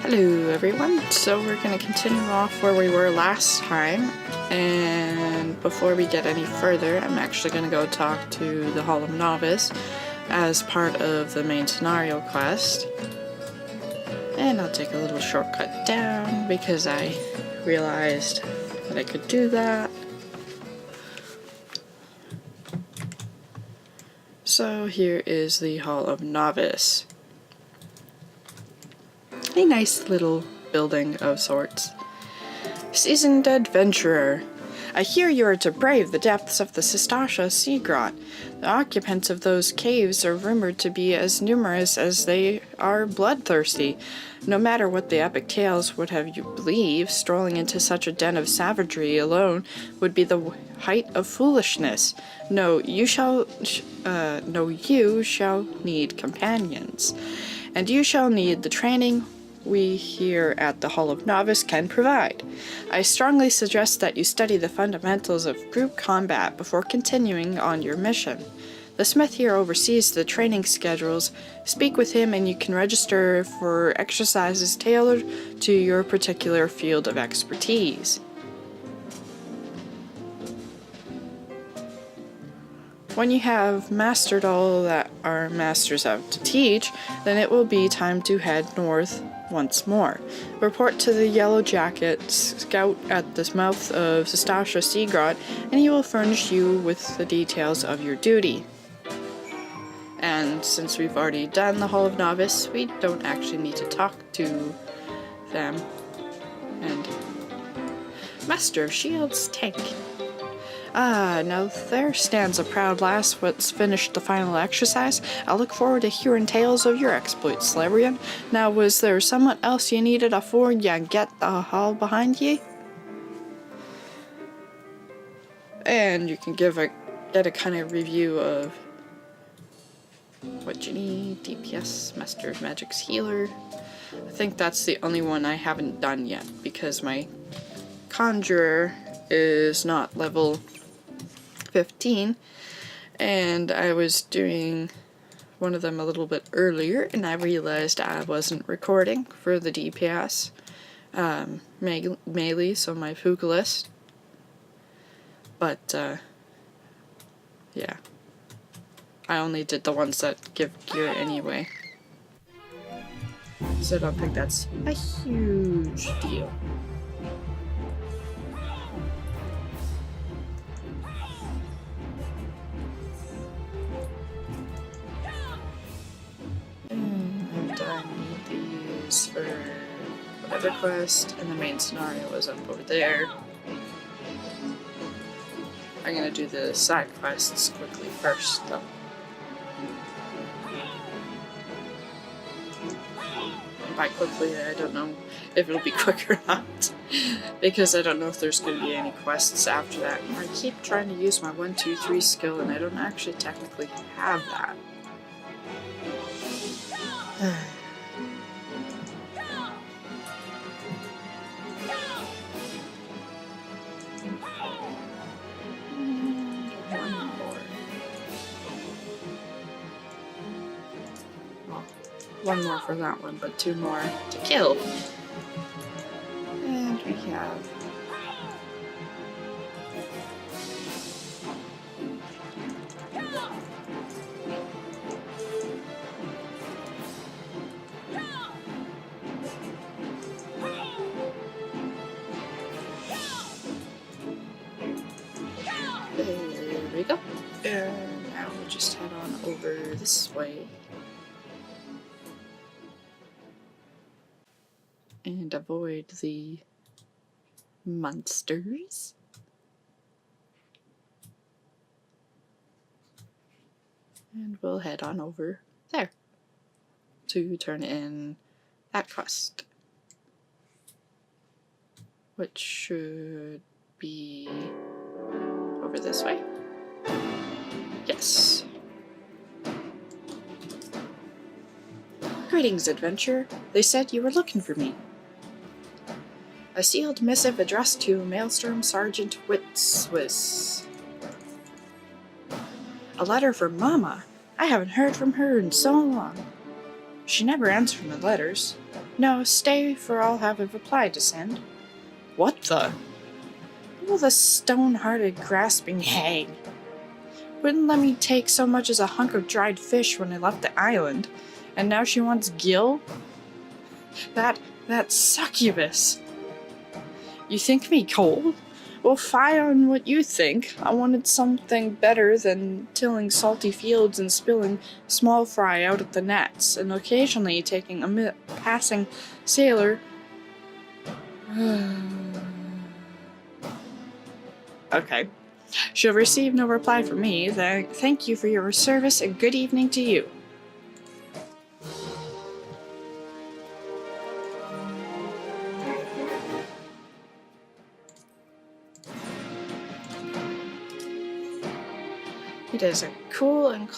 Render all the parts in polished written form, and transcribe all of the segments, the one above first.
Hello everyone, so we're going to continue off where we were last time, and before we get any further I'm actually going to go talk to the Hall of Novice as part of the main scenario quest, and I'll take a little shortcut down because I realized that I could do that. So here is the Hall of Novice. A nice little building of sorts. Seasoned adventurer, I hear you are to brave the depths of the Sestasha Sea Grot. The occupants of those caves are rumored to be as numerous as they are bloodthirsty. No matter what the epic tales would have you believe, strolling into such a den of savagery alone would be the height of foolishness. No, you shall need companions, and you shall need the training we here at the Hall of Novice can provide. I strongly suggest that you study the fundamentals of group combat before continuing on your mission. The smith here oversees the training schedules. Speak with him and you can register for exercises tailored to your particular field of expertise. When you have mastered all that our masters have to teach, then it will be time to head north once more. Report to the Yellow Jacket Scout at the mouth of Sestasha Sea Grot, and he will furnish you with the details of your duty. And since we've already done the Hall of Novice, we don't actually need to talk to them. And Master of Shields, tank. Ah, now there stands a proud lass what's finished the final exercise. I look forward to hearing tales of your exploits, Slavrian. Now, was there someone else you needed afore ya get the hall behind ye? And you can get a kind of review of what you need. DPS, Master of Magic's healer. I think that's the only one I haven't done yet because my conjurer is not level 15, and I was doing one of them a little bit earlier and I realized I wasn't recording for the DPS melee, so my Fugolist. But yeah, I only did the ones that give gear anyway, so I don't think that's a huge deal. For whatever quest, and the main scenario was up over there. I'm gonna do the side quests quickly first, though. By quickly, I don't know if it'll be quick or not, because I don't know if there's gonna be any quests after that. I keep trying to use my 1, 2, 3 skill, and I don't actually technically have that. One more for that one, but 2 more to kill. And we have there we go. And now we'll just head on over this way and avoid the monsters. And we'll head on over there to turn in that quest, which should be over this way. Yes. Greetings, adventurer. They said you were looking for me. A sealed missive addressed to Maelstrom Sergeant Witswiss. A letter from Mama. I haven't heard from her in so long. She never answered my letters. No, stay, for I'll have a reply to send. What the? Oh, the stone-hearted, grasping hag. Wouldn't let me take so much as a hunk of dried fish when I left the island, and now she wants Gil? That succubus. You think me cold? Well, fie on what you think. I wanted something better than tilling salty fields and spilling small fry out of the nets, and occasionally taking a passing sailor. Okay. She'll receive no reply from me. Thank you for your service, and good evening to you. It is a cool and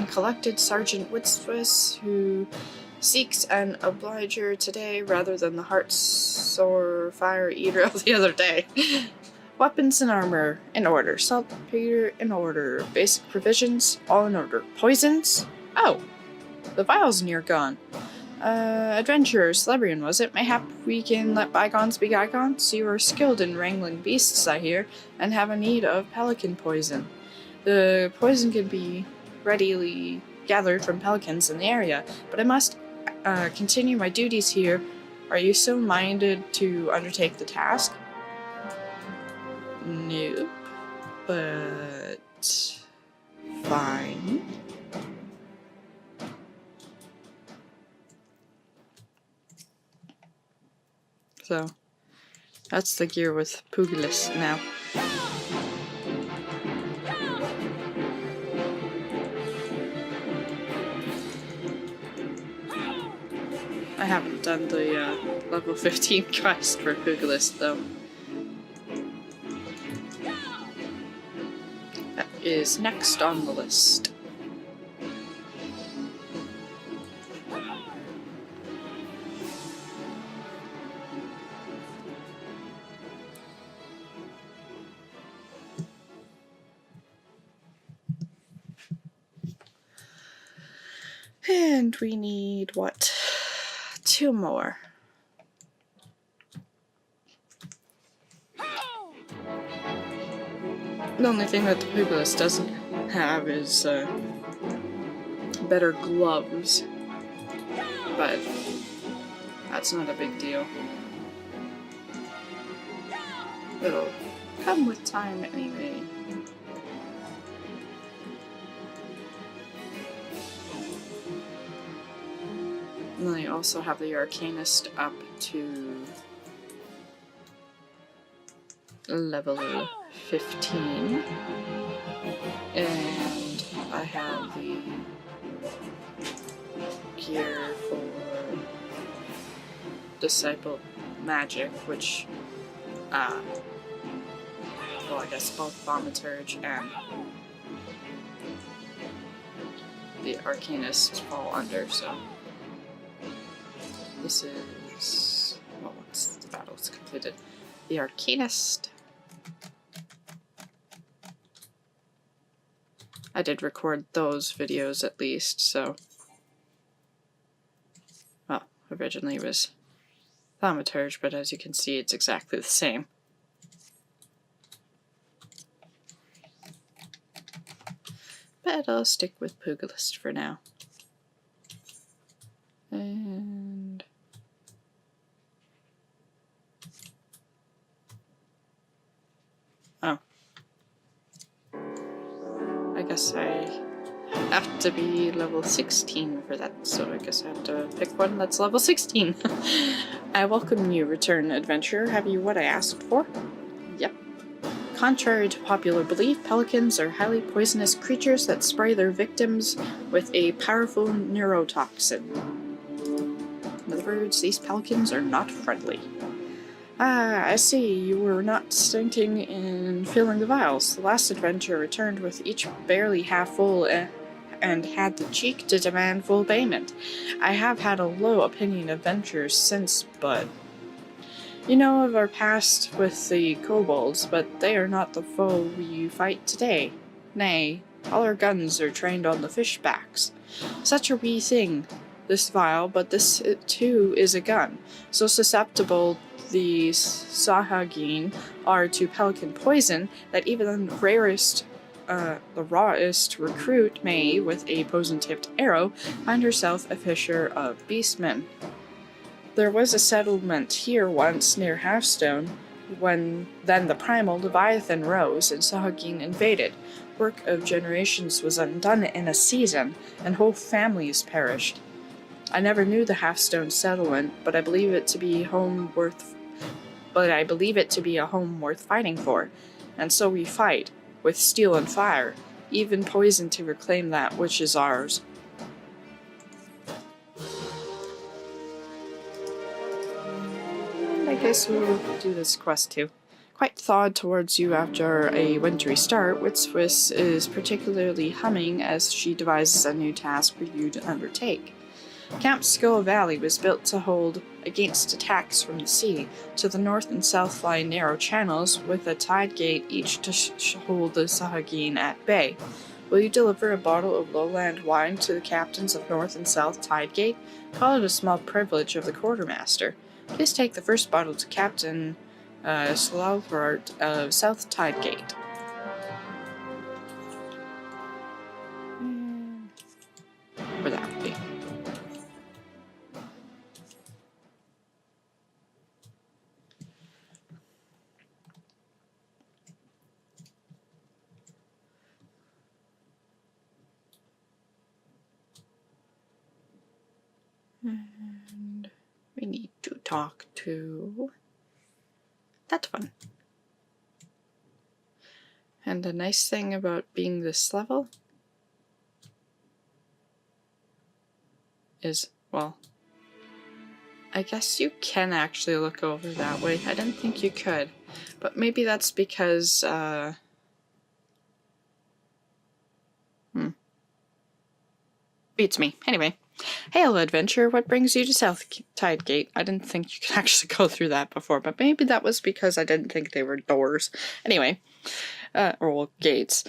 collected Sergeant Witswiss who seeks an obliger today rather than the heart-sore fire eater of the other day. Weapons and armor in order. Saltpeter in order. Basic provisions all in order. Poisons? Oh, the vial's near gone. Adventurer, Celebrian, was it? Mayhap we can let bygones be bygones? You are skilled in wrangling beasts, I hear, and have a need of pelican poison. The poison can be readily gathered from pelicans in the area, but I must continue my duties here. Are you so minded to undertake the task? Nope, but fine. So, that's the gear with Pugilis now. I haven't done the level 15 quest for Pugilis though. That is next on the list. And we need, what? 2 more. The only thing that the Pugilis doesn't have is better gloves. But that's not a big deal. It'll come with time anyway. And then I also have the Arcanist up to level 15. And I have the gear for Disciple Magic, which, well, I guess both Thaumaturge and the Arcanist fall under, so. This is, well, once the battle is completed, the Arcanist. I did record those videos at least, so. Well, originally it was Thaumaturge, but as you can see, it's exactly the same. But I'll stick with Pugilist for now. And oh, I guess I have to be level 16 for that, so I guess I have to pick one that's level 16. I welcome you, return adventurer. Have you what I asked for? Yep. Contrary to popular belief, pelicans are highly poisonous creatures that spray their victims with a powerful neurotoxin. In other words, these pelicans are not friendly. Ah, I see. You were not stinting in filling the vials. The last adventurer returned with each barely half full and had the cheek to demand full payment. I have had a low opinion of adventurers since, but you know of our past with the kobolds, but they are not the foe we fight today. Nay, all our guns are trained on the fishbacks. Such a wee thing. this vial, but this too is a gun. So susceptible these Sahagin are to pelican poison that even the rawest recruit may, with a poison-tipped arrow, find herself a fisher of beastmen. There was a settlement here once near Halfstone, when then the primal Leviathan rose and Sahagin invaded. Work of generations was undone in a season, and whole families perished. I never knew the Halfstone settlement, but I believe it to be a home worth fighting for. And so we fight, with steel and fire, even poison to reclaim that which is ours. I guess we'll do this quest too. Quite thawed towards you after a wintry start, Witzwiss is particularly humming as she devises a new task for you to undertake. Camp Skull Valley was built to hold against attacks from the sea. To the north and south lie narrow channels with a tide gate each to hold the Sahagin at bay. Will you deliver a bottle of lowland wine to the captains of North and South Tide Gate? Call it a small privilege of the quartermaster. Please take the first bottle to Captain Sloughart of South Tide Gate. Where that would be. And we need to talk to that one. And the nice thing about being this level is, well, I guess you can actually look over that way. I didn't think you could, but maybe that's because, beats me. Anyway. Hail, adventure, what brings you to South Tide Gate? I didn't think you could actually go through that before, but maybe that was because I didn't think they were doors. Anyway, or gates.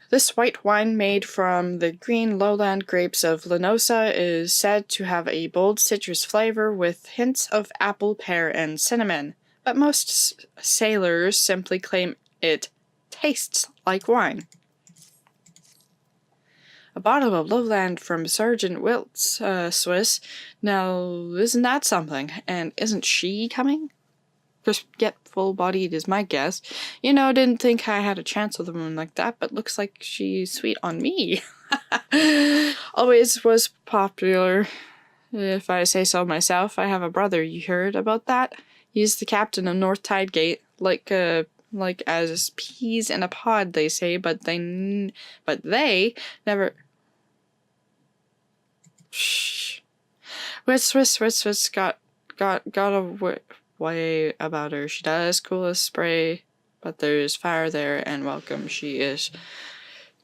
This white wine made from the green lowland grapes of Lenosa is said to have a bold citrus flavor with hints of apple, pear, and cinnamon, but most sailors simply claim it tastes like wine. A bottle of lowland from Sergeant Wilt's, Swiss. Now, isn't that something? And isn't she coming? Forgetful-bodied is my guess. You know, didn't think I had a chance with a woman like that, but looks like she's sweet on me. Always was popular, if I say so myself. I have a brother, you heard about that? He's the captain of North Tide Gate, like as peas in a pod, they say, but they never. Shh. Swiss got a way about her. She does cool as spray, but there's fire there, and welcome she is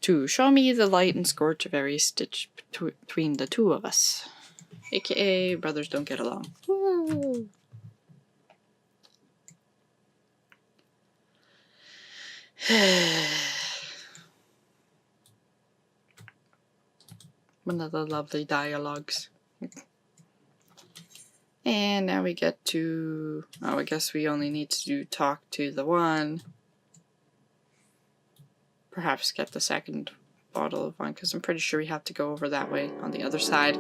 to show me the light and scorch of every stitch between the two of us. AKA brothers don't get along. Woo! One of the lovely dialogues. And now we get to... oh, I guess we only need to talk to the one. Perhaps get the second bottle of wine, because I'm pretty sure we have to go over that way on the other side.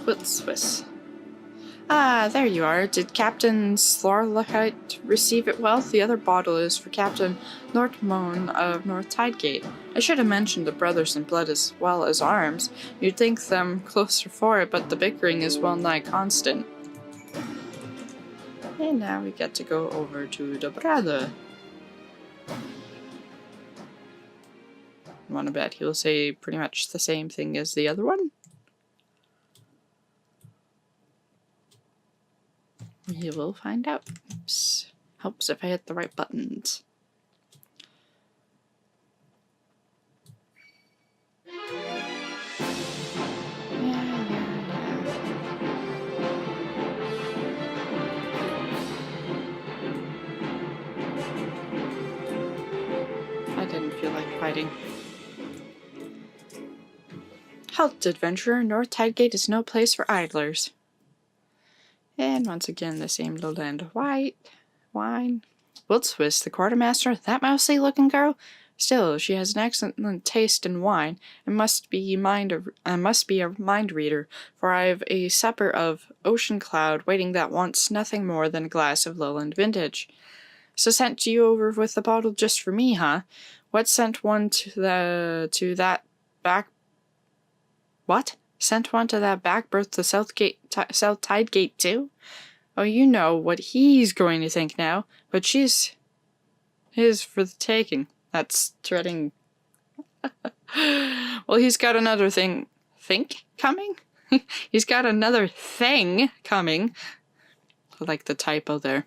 With Swiss. Ah, there you are. Did Captain Slorlachite receive it well? The other bottle is for Captain Nortmone of North Tidegate. I should have mentioned the brothers in blood as well as arms. You'd think them closer for it, but the bickering is well nigh constant. And now we get to go over to the brother. I want to bet he'll say pretty much the same thing as the other one. We will find out. Oops. Helps if I hit the right buttons. I didn't feel like fighting. Halt, adventurer. North Tidegate is no place for idlers. And once again, the same lowland wine. Wilt Swiss, the quartermaster, that mousy-looking girl? Still, she has an excellent taste in wine, and must be a mind reader, for I have a supper of ocean cloud waiting that wants nothing more than a glass of lowland vintage. So sent you over with the bottle just for me, huh? What sent one to that back? What? Sent one to that back berth to South Tidegate too? Oh, you know what he's going to think now, but she's his for the taking. That's treading. Well, he's got another coming? He's got another thing coming. I like the typo there.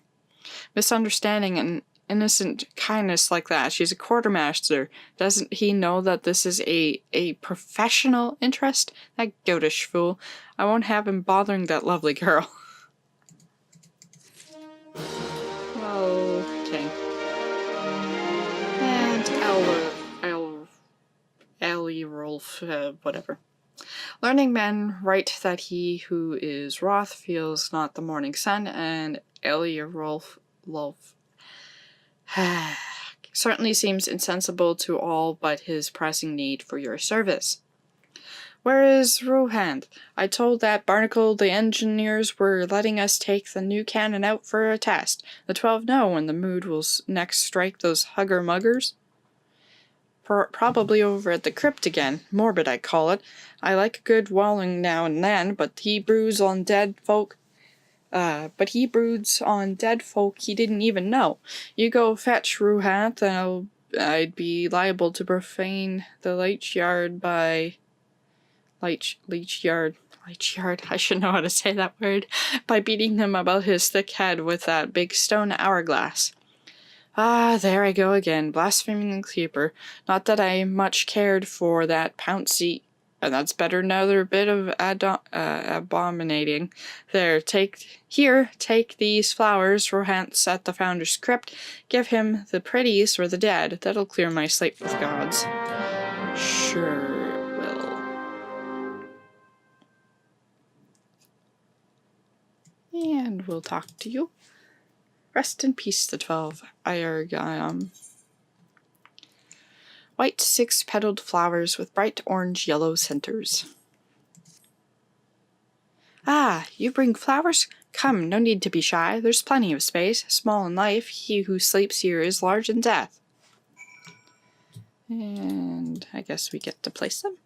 Misunderstanding and innocent kindness like that. She's a quartermaster. Doesn't he know that this is a professional interest? That goatish fool. I won't have him bothering that lovely girl. Okay. And Ellie Rolf, whatever. Learning men write that he who is wroth feels not the morning sun, and Ellie Rolf certainly seems insensible to all but his pressing need for your service. Where is Rohand? I told that barnacle the engineers were letting us take the new cannon out for a test. The 12 know when the mood will next strike those hugger-muggers. Probably over at the crypt again. Morbid, I call it. I like a good walling now and then, but he broods on dead folk he didn't even know. You go fetch Ruhant, and I'd be liable to profane the leach yard, I should know how to say that word, by beating him about his thick head with that big stone hourglass. Ah, there I go again, blaspheming the keeper. Not that I much cared for that pouncy, and that's better another bit of abominating. There, take these flowers, Rohant's at the founder's crypt. Give him the pretties for the dead. That'll clear my slate with gods. Sure it will. And we'll talk to you. Rest in peace, the 12. White 6-petaled flowers with bright orange-yellow centers. Ah, you bring flowers? Come, no need to be shy. There's plenty of space. Small in life, he who sleeps here is large in death. And I guess we get to place them.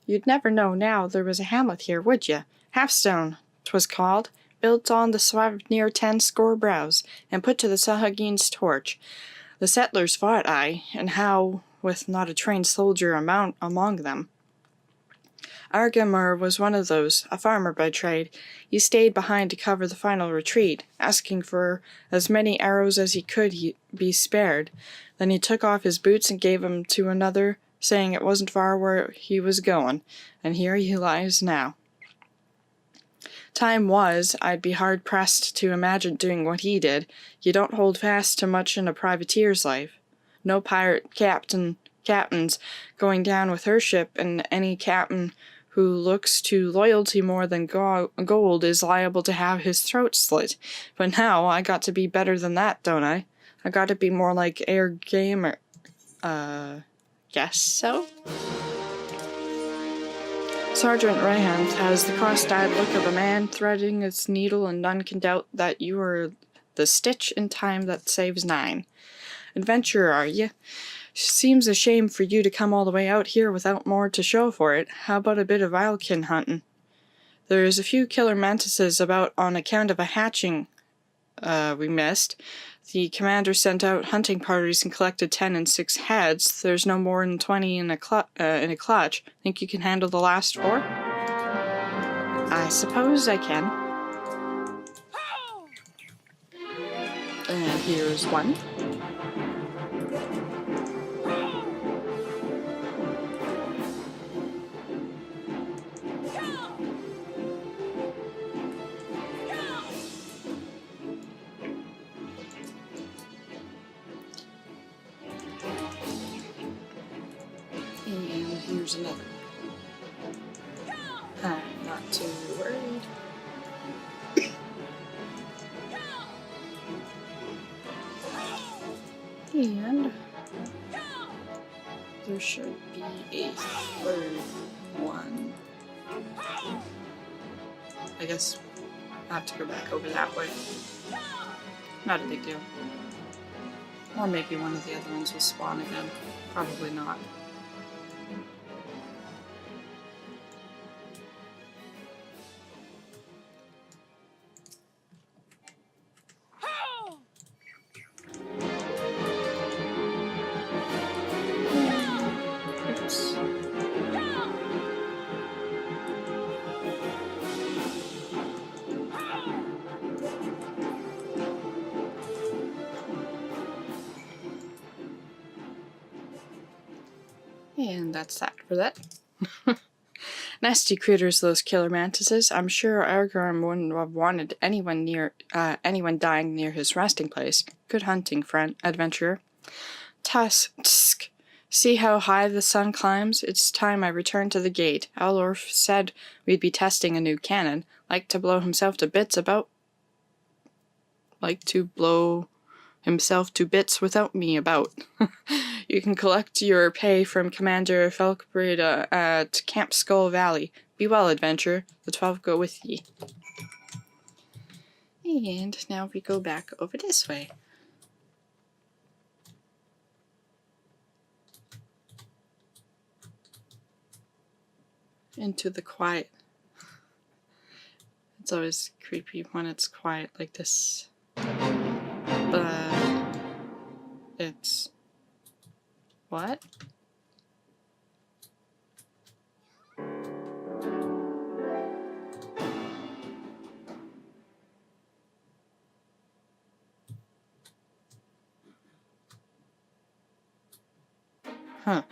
You'd never know now there was a hamlet here, would you? Halfstone, 'twas called, built on the sward near 10 score brows, and put to the Sahagins torch. The settlers fought and how, with not a trained soldier among them. Argamur was one of those, a farmer by trade. He stayed behind to cover the final retreat, asking for as many arrows as he could be spared. Then he took off his boots and gave them to another, saying it wasn't far where he was going, and here he lies now. Time was, I'd be hard-pressed to imagine doing what he did. You don't hold fast to much in a privateer's life. No pirate captain's going down with her ship, and any captain who looks to loyalty more than gold is liable to have his throat slit. But now I got to be better than that, don't I? I got to be more like Air Gamer. Guess so? Sergeant Rayhand has the cross-eyed look of a man threading its needle, and none can doubt that you are the stitch in time that saves 9. Adventurer, are ye? Seems a shame for you to come all the way out here without more to show for it. How about a bit of Ilkin hunting? There's a few killer mantises about on account of a hatching we missed. The commander sent out hunting parties and collected 10 and 6 heads. There's no more than 20 in a clutch. Think you can handle the last 4? I suppose I can. And here's one. there's another. I'm not too worried. And there should be a third one. I guess I have to go back over that way. Not a big deal. Or maybe one of the other ones will spawn again. Probably not. Oops. And that's that for that. Nasty critters, those killer mantises. I'm sure Aragorn wouldn't have wanted anyone dying near his resting place. Good hunting, friend, adventurer. Tusk. See how high the sun climbs? It's time I returned to the gate. Alorf said we'd be testing a new cannon. Like to blow himself to bits without me about. You can collect your pay from Commander Felkbreda at Camp Skull Valley. Be well, adventurer. The 12 go with ye. And now we go back over this way. Into the quiet. It's always creepy when it's quiet like this. But it's... what? Huh.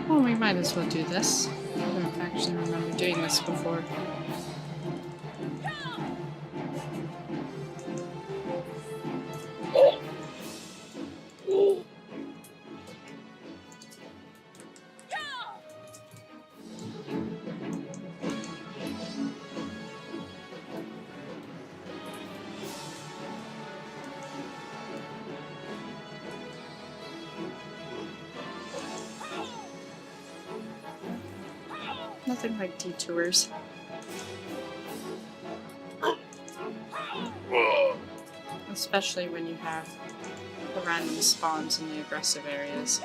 Well, we might as well do this. I don't actually remember doing this before. Nothing like detours. Especially when you have the random spawns in the aggressive areas.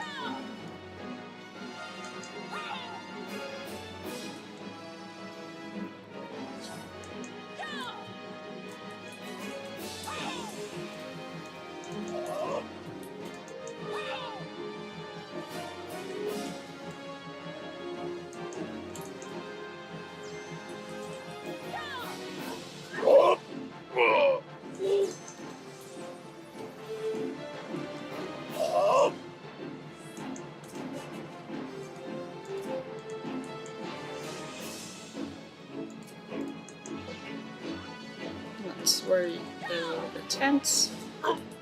That's where you get a little bit tense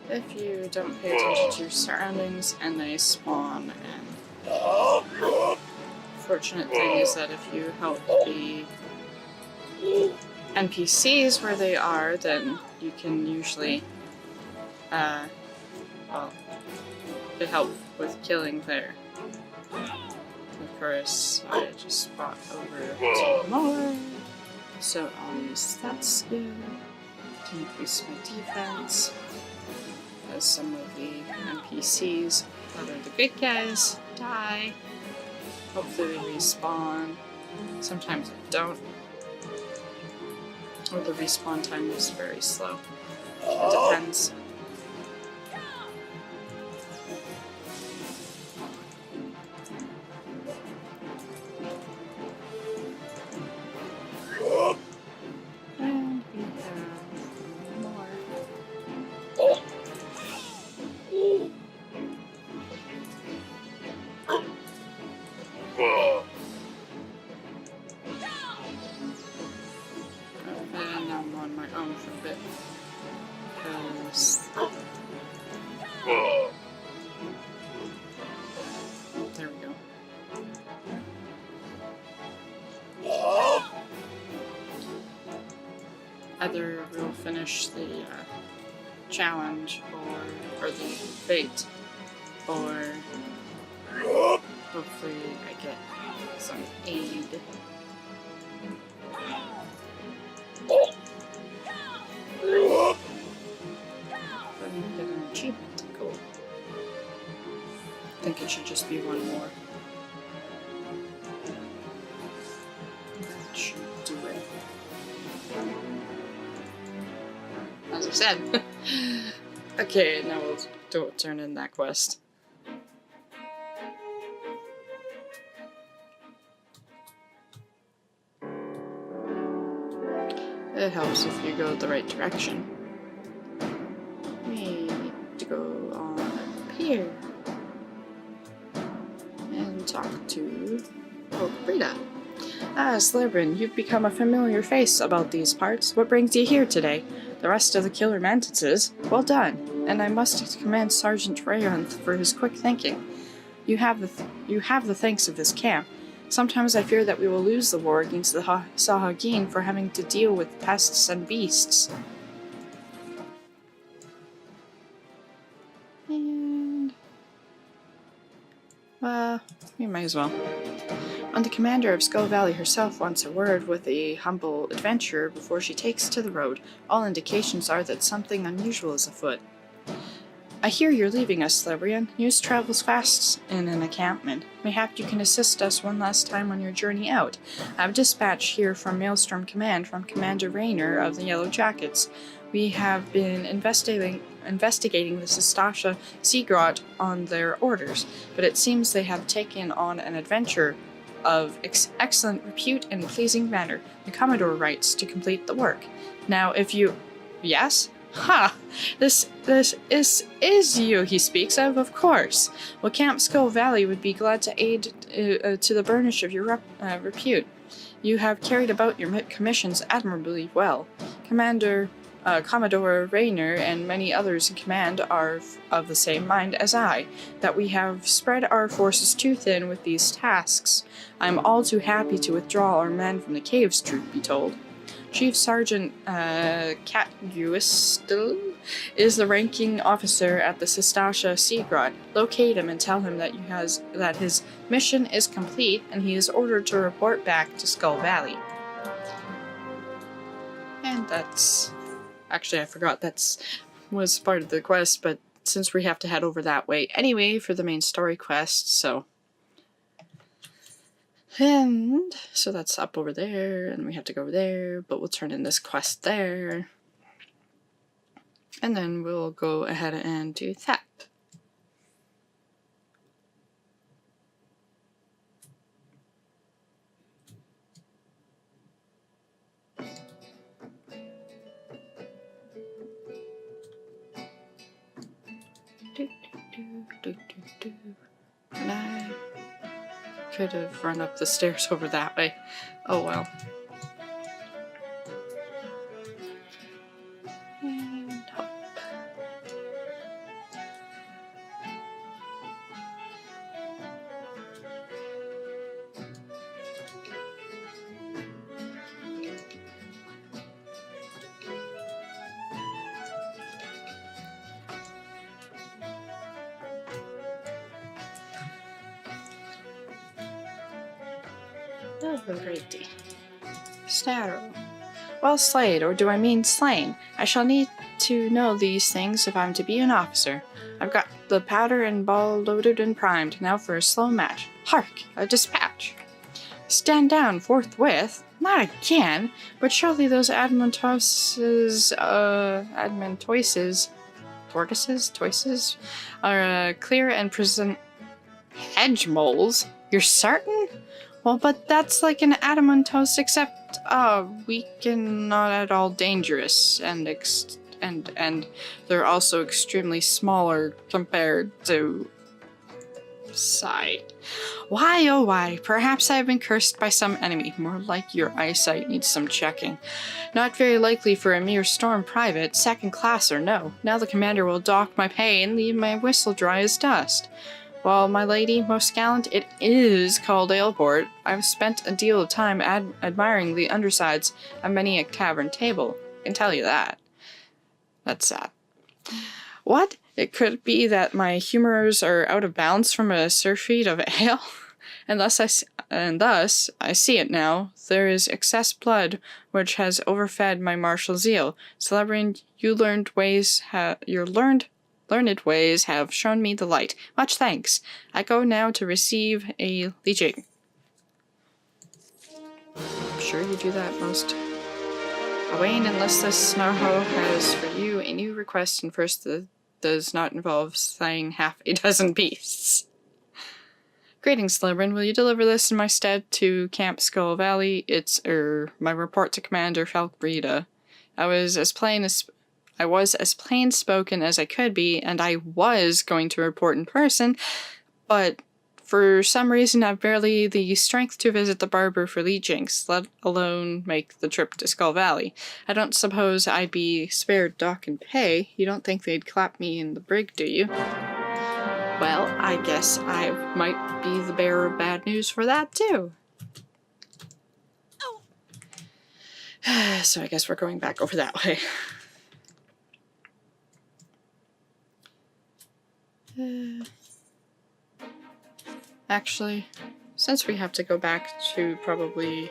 if you don't pay attention to your surroundings and they spawn. And fortunate thing is that if you help the NPCs where they are, then you can usually well, they help with killing there. Of course, I just brought over some more, so I'll use that skill to increase my defense, as some of the NPCs that are the good guys die. Hopefully they respawn. Sometimes they don't. Or the respawn time is very slow. It depends. And we have more. And I'm on my own for a bit. either we'll finish the challenge or the fate, or hopefully I get some aid. Let me get an achievement. Cool. I think it should just be one more. That should do it. As I said. Okay, now we'll turn in that quest. It helps if you go the right direction. We need to go on up here and talk to Brita. Ah, Slibrin, you've become a familiar face about these parts. What brings you here today? The rest of the killer mantises? Well done, and I must commend Sergeant Rayon for his quick thinking. You have the thanks of this camp. Sometimes I fear that we will lose the war against the Sahagin for having to deal with pests and beasts. And... we might as well. When the commander of Skull Valley herself wants a word with a humble adventurer before she takes to the road, all indications are that something unusual is afoot. I hear you're leaving us, Slivrian. News travels fast in an encampment. Mayhap you can assist us one last time on your journey out. I have dispatch here from Maelstrom Command from Commander Rayner of the Yellow Jackets. We have been investigating the Sestasha Sea Grot on their orders, but it seems they have taken on an adventure of excellent repute and pleasing manner. The Commodore writes to complete the work. Now, if you... Yes? Ha! This is you he speaks of course. Well, Camp Skull Valley would be glad to aid to the burnish of your repute. You have carried about your commissions admirably well. Commodore Rayner and many others in command are of the same mind as I, that we have spread our forces too thin with these tasks. I am all too happy to withdraw our men from the caves, truth be told. Chief Sergeant Catguistel is the ranking officer at the Sestasha Sea Grot. Locate him and tell him that his mission is complete and he is ordered to report back to Skull Valley. And that's... Actually, I forgot was part of the quest, but since we have to head over that way anyway for the main story quest, so... And so that's up over there, and we have to go over there, but we'll turn in this quest there. And then we'll go ahead and do that. And I could have run up the stairs over that way. Oh well. And hop. Alrighty. Starrow. Well slayed, or do I mean slain? I shall need to know these things if I'm to be an officer. I've got the powder and ball loaded and primed, now for a slow match. Hark! A dispatch! Stand down forthwith? Not again! But surely those tortoises, are clear and present hedge moles? You're certain? Well, but that's like an adamantose, except, weak and not at all dangerous, and they're also extremely smaller compared to... Sigh. Why, oh why, perhaps I have been cursed by some enemy. More like your eyesight needs some checking. Not very likely for a mere storm private, second class or no. Now the commander will dock my pay and leave my whistle dry as dust. Well, my lady, most gallant, it is called Aleport. I've spent a deal of time admiring the undersides of many a tavern table. can tell you that. That's sad. What? It could be that my humors are out of bounds from a surfeit of ale? And thus I see it now. There is excess blood which has overfed my martial zeal. Celebrating your learned ways have shown me the light. Much thanks. I go now to receive a leeching. I'm sure you do that most. Owain, unless this Snarho has for you a new request, and first does not involve slaying half a dozen beasts. Greetings, Slytherin. Will you deliver this in my stead to Camp Skull Valley? It's, my report to Commander Falkbreda. I was as plain-spoken as I could be, and I was going to report in person, but for some reason I've barely the strength to visit the barber for leechings, let alone make the trip to Skull Valley. I don't suppose I'd be spared dock and pay. You don't think they'd clap me in the brig, do you? Well, I guess I might be the bearer of bad news for that, too. Oh. So I guess we're going back over that way. Actually, since we have to go back to probably...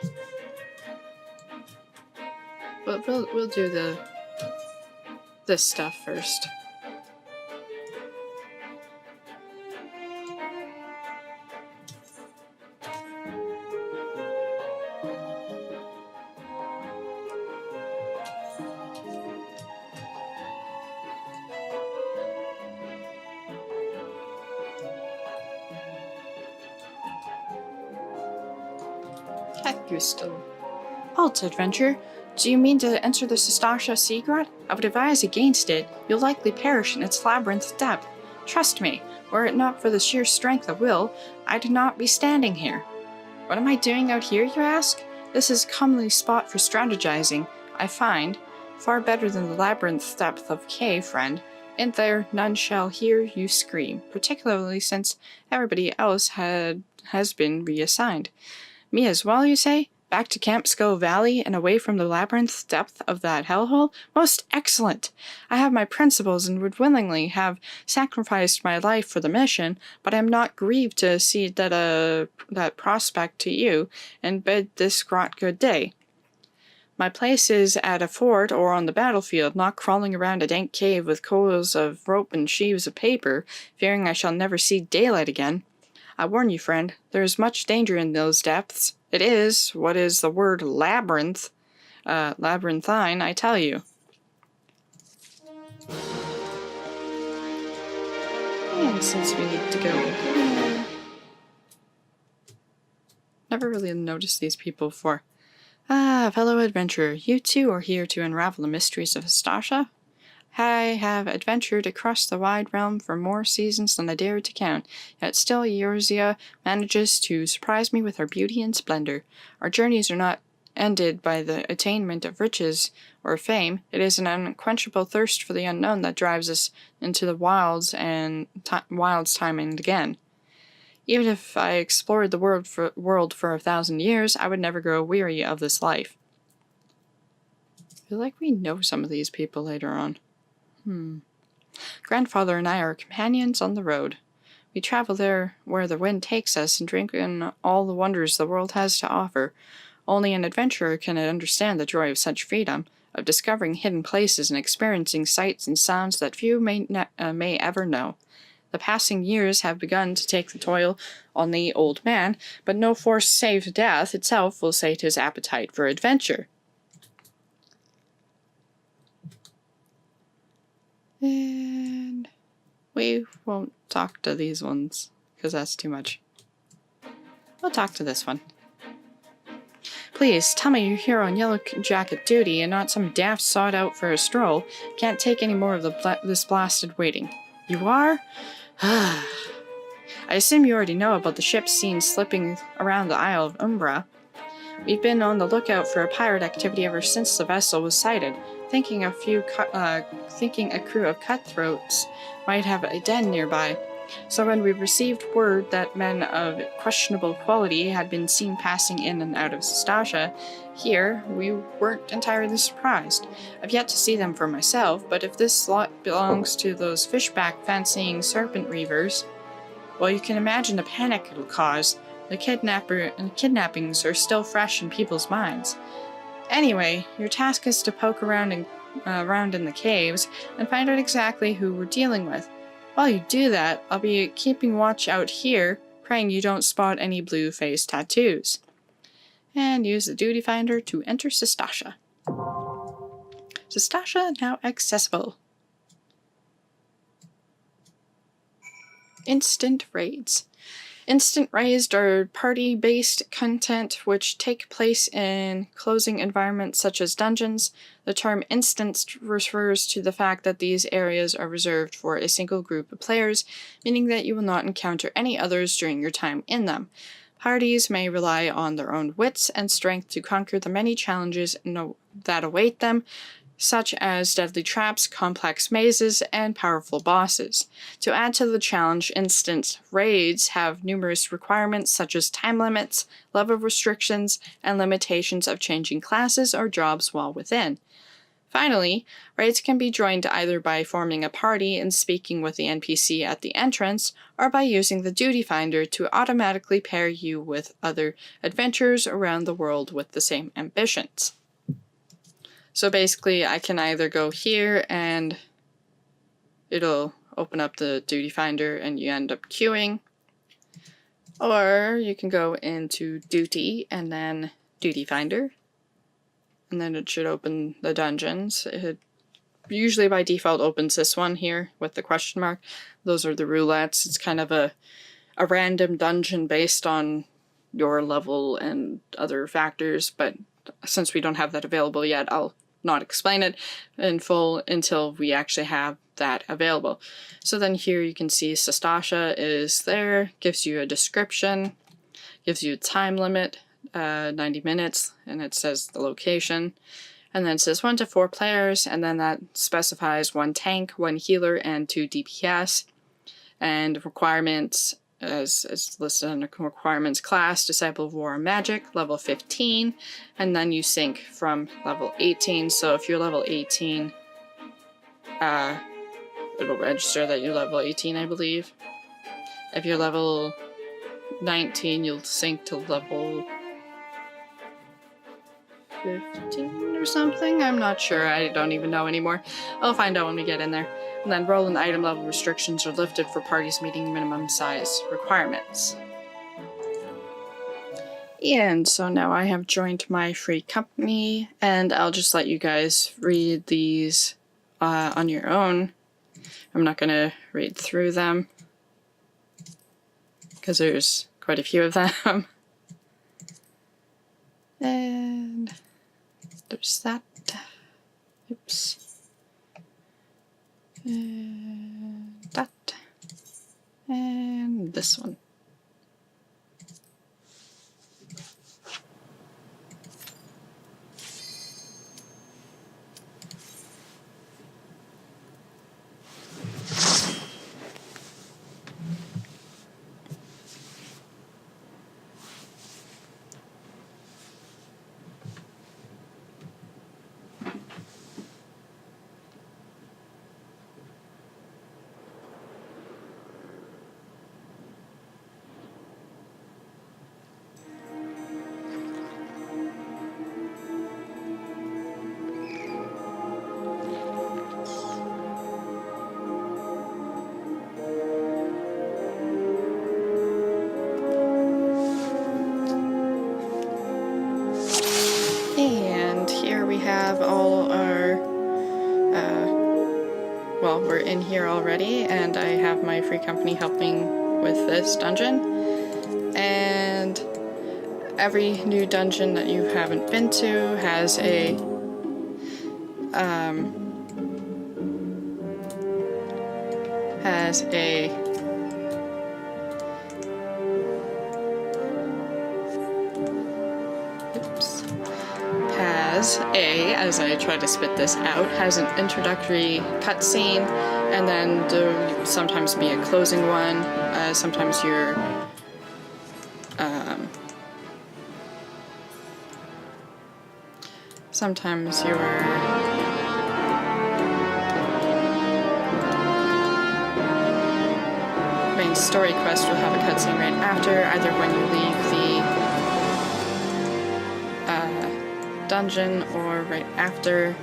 We'll do this stuff first. Halt, adventure. Do you mean to enter the Sastasha Seagrot? I would advise against it. You'll likely perish in its labyrinth depth. Trust me, were it not for the sheer strength of will, I'd not be standing here. What am I doing out here, you ask? This is a comely spot for strategizing, I find. Far better than the labyrinth depth of cave, friend. In there, none shall hear you scream, particularly since everybody else has been reassigned. Me as well, you say? Back to Camp Skull Valley and away from the labyrinth depth of that hellhole? Most excellent! I have my principles and would willingly have sacrificed my life for the mission, but I am not grieved to cede that prospect to you, and bid this grot good day. My place is at a fort or on the battlefield, not crawling around a dank cave with coils of rope and sheaves of paper, fearing I shall never see daylight again. I warn you, friend, there is much danger in those depths. It is, what is the word labyrinth? Labyrinthine, I tell you. And since we need to go... Never really noticed these people before. Ah, fellow adventurer, you too are here to unravel the mysteries of Sastasha? I have adventured across the wide realm for more seasons than I dare to count, yet still Eorzea manages to surprise me with her beauty and splendor. Our journeys are not ended by the attainment of riches or fame. It is an unquenchable thirst for the unknown that drives us into the wilds time and again. Even if I explored the world for 1,000 years, I would never grow weary of this life. I feel like we know some of these people later on. Grandfather and I are companions on the road. We travel there where the wind takes us and drink in all the wonders the world has to offer. Only an adventurer can understand the joy of such freedom, of discovering hidden places and experiencing sights and sounds that few may ever know. The passing years have begun to take the toll on the old man, but no force save death itself will sate his appetite for adventure. And we won't talk to these ones, because that's too much. We'll talk to this one. Please, tell me you're here on Yellow Jacket duty and not some daft sought out for a stroll. Can't take any more of this blasted waiting. You are? I assume you already know about the ship seen slipping around the Isle of Umbra. We've been on the lookout for a pirate activity ever since the vessel was sighted, thinking a crew of cutthroats might have a den nearby. So when we received word that men of questionable quality had been seen passing in and out of Sastasha, here, we weren't entirely surprised. I've yet to see them for myself, but if this lot belongs to those fishback fancying serpent reavers, well, you can imagine the panic it'll cause. The kidnappings are still fresh in people's minds. Anyway, your task is to poke around in the caves and find out exactly who we're dealing with. While you do that, I'll be keeping watch out here, praying you don't spot any blue face tattoos. And use the duty finder to enter Sastasha. Sastasha now accessible. Instant raids. Instant raids are party-based content which take place in closing environments such as dungeons. The term instanced refers to the fact that these areas are reserved for a single group of players, meaning that you will not encounter any others during your time in them. Parties may rely on their own wits and strength to conquer the many challenges that await them, such as deadly traps, complex mazes, and powerful bosses. To add to the challenge, instant raids have numerous requirements such as time limits, level restrictions, and limitations of changing classes or jobs while within. Finally, raids can be joined either by forming a party and speaking with the NPC at the entrance, or by using the duty finder to automatically pair you with other adventurers around the world with the same ambitions. So basically, I can either go here and it'll open up the duty finder and you end up queuing, or you can go into duty and then duty finder, and then it should open the dungeons. It usually by default opens this one here with the question mark. Those are the roulettes. It's kind of a random dungeon based on your level and other factors, but since we don't have that available yet, I'll not explain it in full until we actually have that available. So then here you can see Sastasha is there, gives you a description, gives you a time limit, 90 minutes, and it says the location, and then it says 1 to 4 players, and then that specifies 1 tank, 1 healer, and 2 DPS, and requirements as listed under requirements: class, Disciple of War and Magic, level 15, and then you sync from level 18. So if you're level 18, it'll register that you're level 18, I believe. If you're level 19, you'll sync to level 15 or something. I'm not sure. I don't even know anymore. I'll find out when we get in there. And then role and item level restrictions are lifted for parties meeting minimum size requirements. And so now I have joined my free company, and I'll just let you guys read these on your own. I'm not going to read through them because there's quite a few of them. And there's that. Oops. And that. And this one. And here we have all our, well, we're in here already, and I have my free company helping with this dungeon. And every new dungeon that you haven't been to has a, as I try to spit this out, has an introductory cutscene And then there'll sometimes be a closing one. Sometimes your main story quest will have a cutscene right after, either when you leave the dungeon or right after.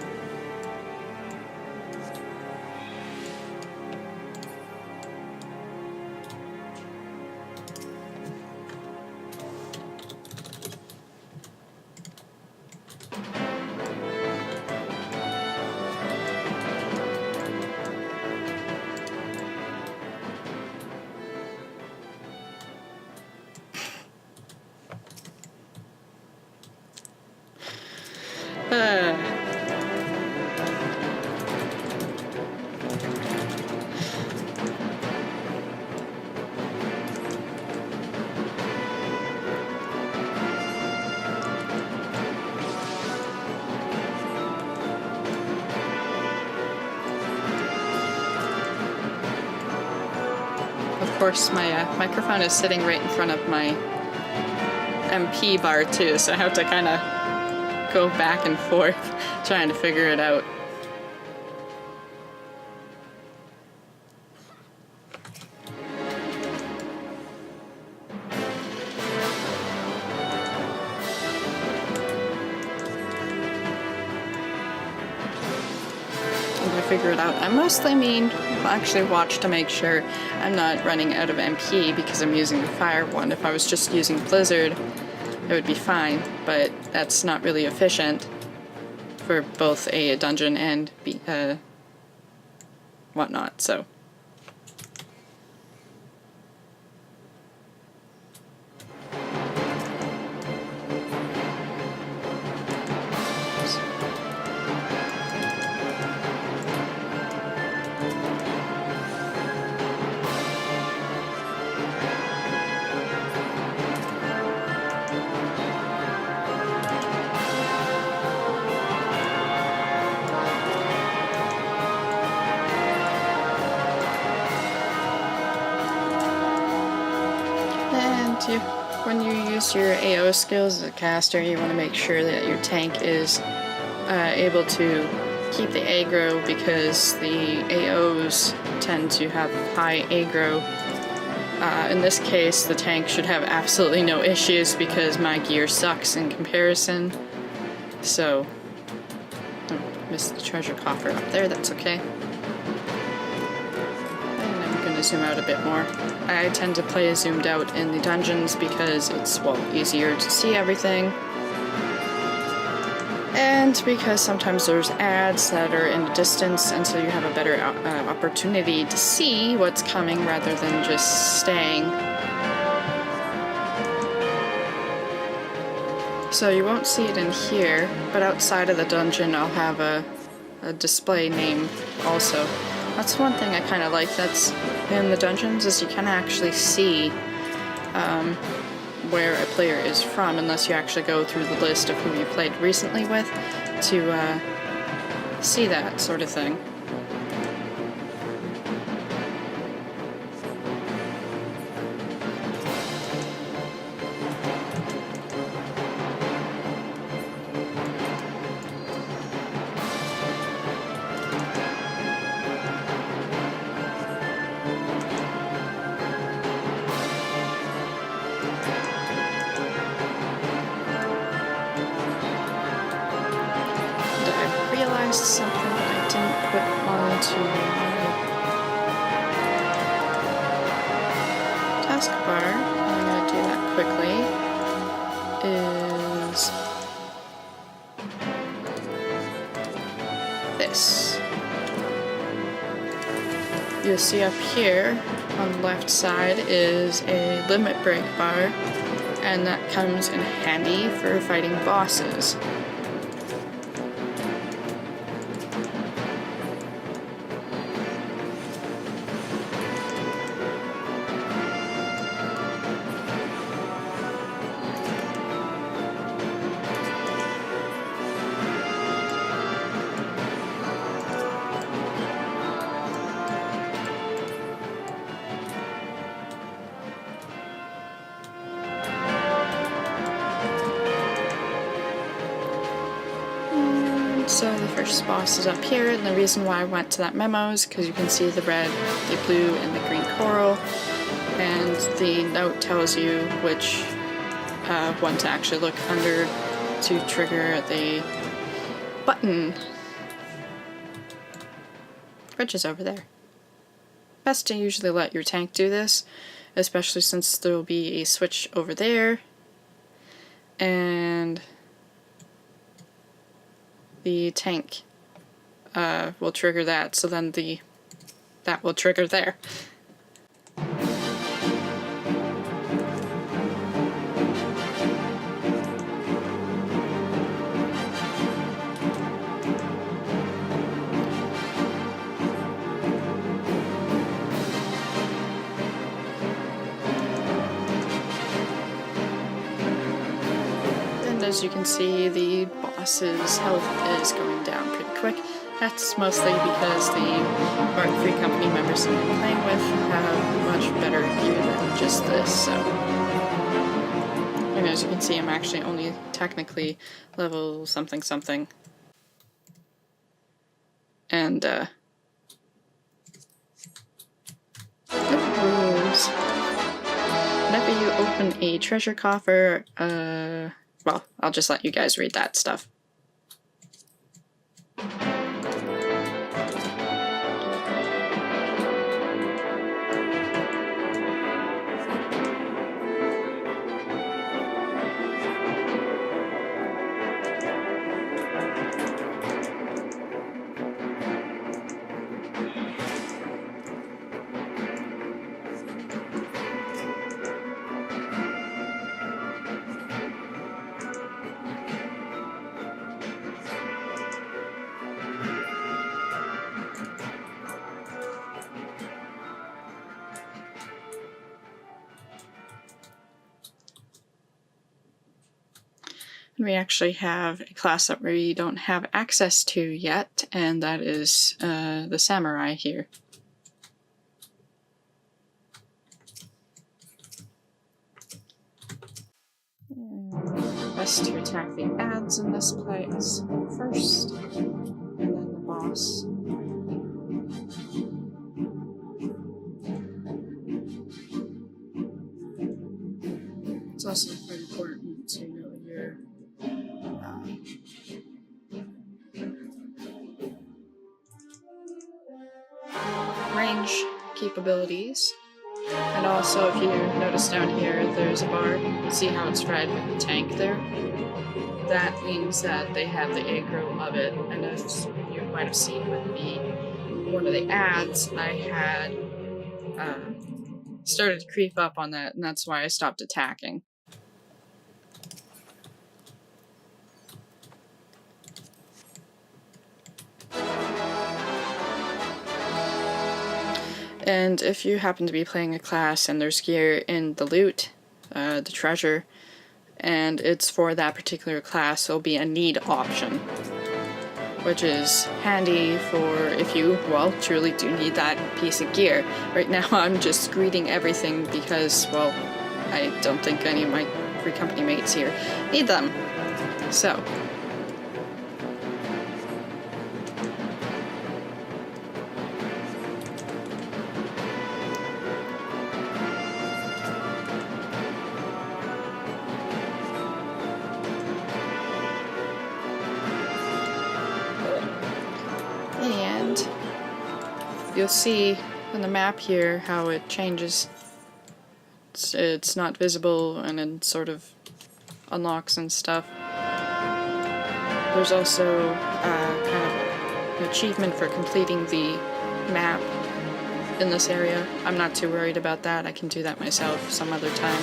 Of course, my microphone is sitting right in front of my MP bar too, so I have to kind of go back and forth trying to figure it out. Figure it out. I mostly actually watch to make sure I'm not running out of MP because I'm using the fire one. If I was just using Blizzard, it would be fine, but that's not really efficient for both a dungeon and whatnot, so. When you use your AO skills as a caster, you want to make sure that your tank is able to keep the aggro, because the AOs tend to have high aggro. In this case, the tank should have absolutely no issues because my gear sucks in comparison. So, oh, missed the treasure coffer up there, that's okay. Zoom out a bit more. I tend to play zoomed out in the dungeons because it's, well, easier to see everything. And because sometimes there's ads that are in the distance, and so you have a better opportunity to see what's coming rather than just staying. So you won't see it in here, but outside of the dungeon I'll have a display name also. That's one thing I kind of like that's in the dungeons, is you can actually see where a player is from, unless you actually go through the list of who you played recently with to see that sort of thing. Something that I didn't put onto my taskbar, I'm going to do that quickly, is this. You'll see up here on the left side is a limit break bar, and that comes in handy for fighting bosses. So the first boss is up here, and the reason why I went to that memo is because you can see the red, the blue, and the green coral, and the note tells you which one to actually look under to trigger the button, which is over there. Best to usually let your tank do this, especially since there will be a switch over there, and the tank will trigger that, so then that will trigger there. As you can see, the boss's health is going down pretty quick. That's mostly because the Free Company members that I'm playing with have much better gear than just this, so... And as you can see, I'm actually only technically level something something. And, rules. Whenever you open a treasure coffer, well, I'll just let you guys read that stuff. We actually have a class that we don't have access to yet, and that is the samurai here. Best to attack the ads in this place first, and then the boss. It's also quite important to know your range capabilities. And also, if you notice down here, there's a bar. See how it's red with the tank there? That means that they have the aggro of it. And as you might have seen with one of the ads, I had started to creep up on that, and that's why I stopped attacking. And if you happen to be playing a class and there's gear in the loot, the treasure, and it's for that particular class, it'll be a need option, which is handy for if you, well, truly do need that piece of gear. Right now I'm just greeting everything because, well, I don't think any of my Free Company mates here need them. So. And you'll see on the map here how it changes. It's not visible and it sort of unlocks and stuff. There's also kind of an achievement for completing the map in this area. I'm not too worried about that. I can do that myself some other time.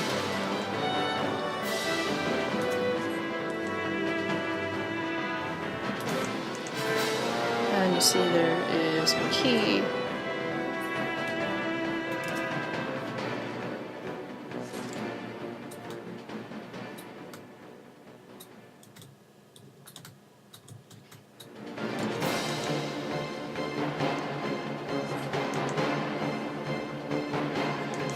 And you see there is a key.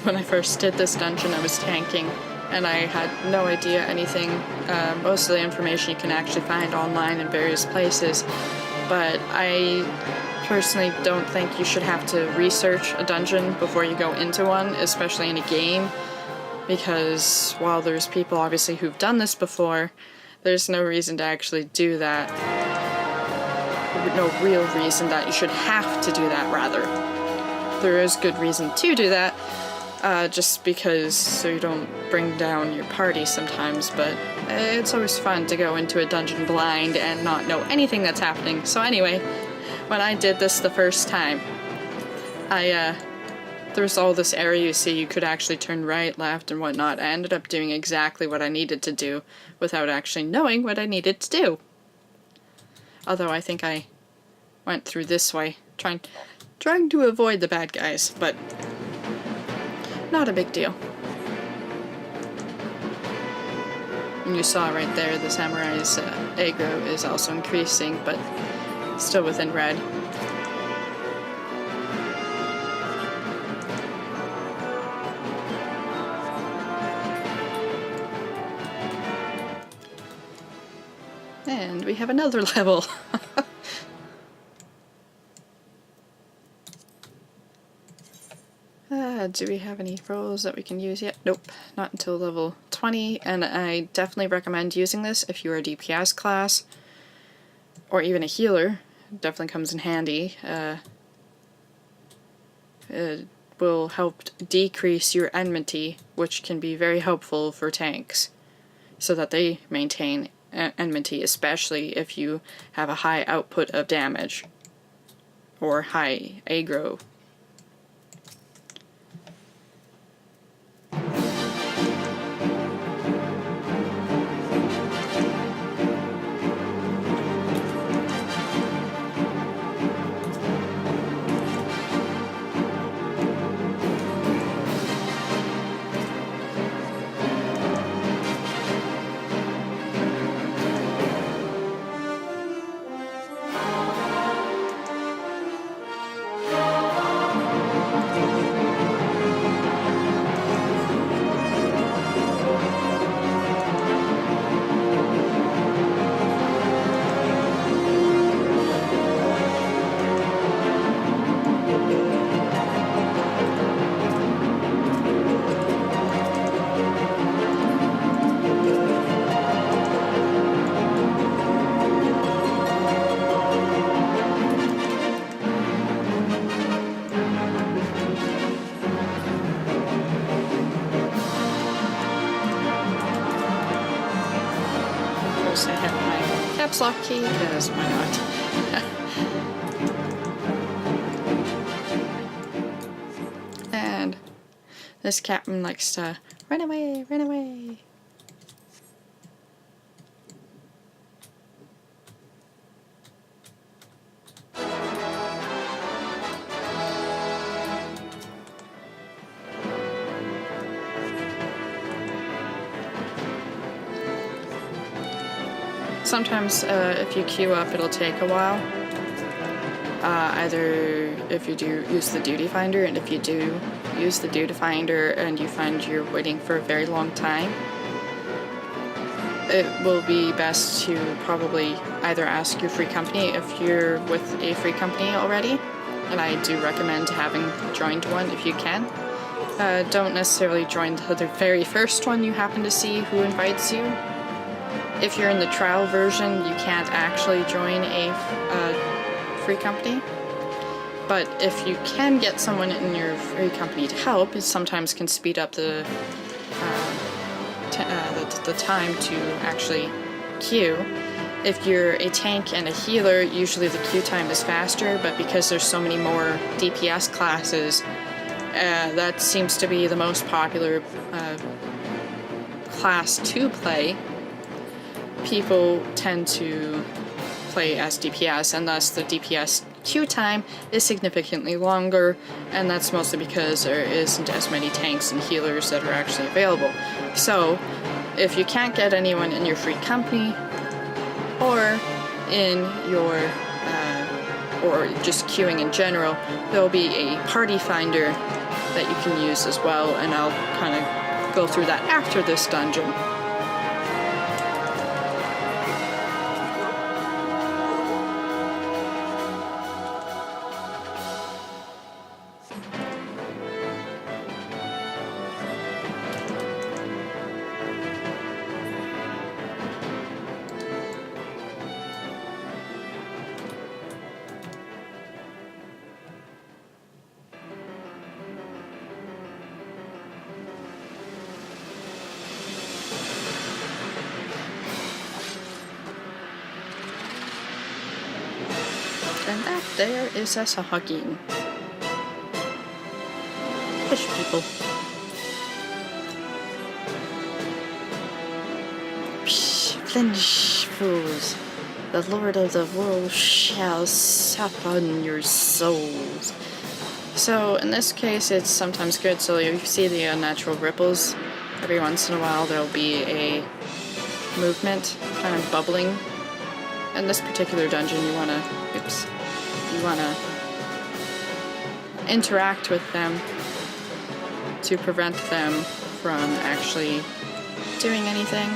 When I first did this dungeon, I was tanking, and I had no idea anything. Most of the information you can actually find online in various places, but I personally don't think you should have to research a dungeon before you go into one, especially in a game, because while there's people obviously who've done this before, there's no reason to actually do that. No real reason that you should have to do that, rather. There is good reason to do that, just because so you don't bring down your party sometimes, but it's always fun to go into a dungeon blind and not know anything that's happening. So anyway, when I did this the first time, there's all this area you see, you could actually turn right, left, and whatnot. I ended up doing exactly what I needed to do without actually knowing what I needed to do. Although I think I went through this way, trying to avoid the bad guys, but not a big deal. And you saw right there the samurai's aggro is also increasing, but still within red. And we have another level. Do we have any rolls that we can use yet? Nope, not until level 20, and I definitely recommend using this if you're a DPS class, or even a healer. It definitely comes in handy. It will help decrease your enmity, which can be very helpful for tanks, so that they maintain enmity, especially if you have a high output of damage, or high aggro. I have my caps lock key, because why not? And this captain likes to run away, run away. Sometimes if you queue up, it'll take a while. Either if you do use the duty finder, and if you do use the duty finder and you find you're waiting for a very long time, it will be best to probably either ask your free company if you're with a free company already, and I do recommend having joined one if you can. Don't necessarily join the very first one you happen to see who invites you. If you're in the trial version, you can't actually join a free company. But if you can get someone in your free company to help, it sometimes can speed up the time to actually queue. If you're a tank and a healer, usually the queue time is faster, but because there's so many more DPS classes, that seems to be the most popular class to play. People tend to play as DPS, and thus the DPS queue time is significantly longer, and that's mostly because there isn't as many tanks and healers that are actually available. So if you can't get anyone in your free company, or in your or just queuing in general, there'll be a party finder that you can use as well, and I'll kind of go through that after this dungeon. And that there is us hugging. Fish people. Flinch, fools. The Lord of the world shall sup on your souls. So in this case it's sometimes good, so you see the unnatural ripples. Every once in a while there'll be a movement kind of bubbling. In this particular dungeon you wanna interact with them to prevent them from actually doing anything.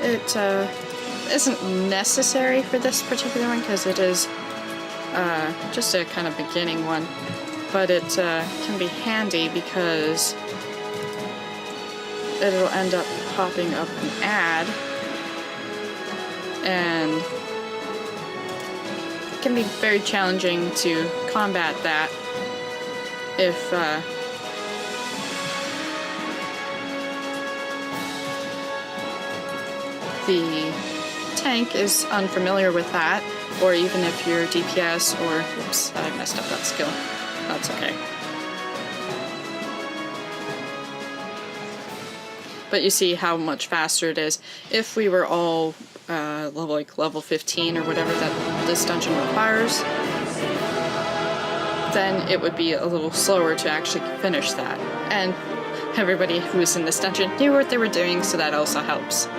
It isn't necessary for this particular one because it is just a kind of beginning one, but it can be handy because it'll end up popping up an ad, and it can be very challenging to combat that if the tank is unfamiliar with that, or even if your DPS or... Oops, I messed up that skill. That's okay. But you see how much faster it is. If we were all level 15 or whatever that this dungeon requires, then it would be a little slower to actually finish that. And everybody who was in this dungeon knew what they were doing, so that also helps.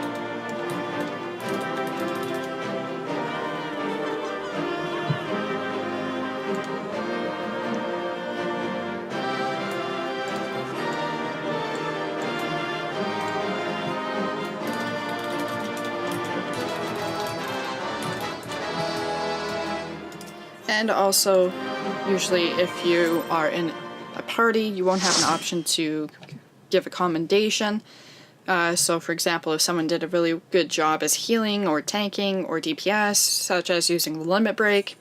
And also, usually if you are in a party, you won't have an option to give a commendation. So for example, if someone did a really good job as healing or tanking or DPS, such as using the limit break,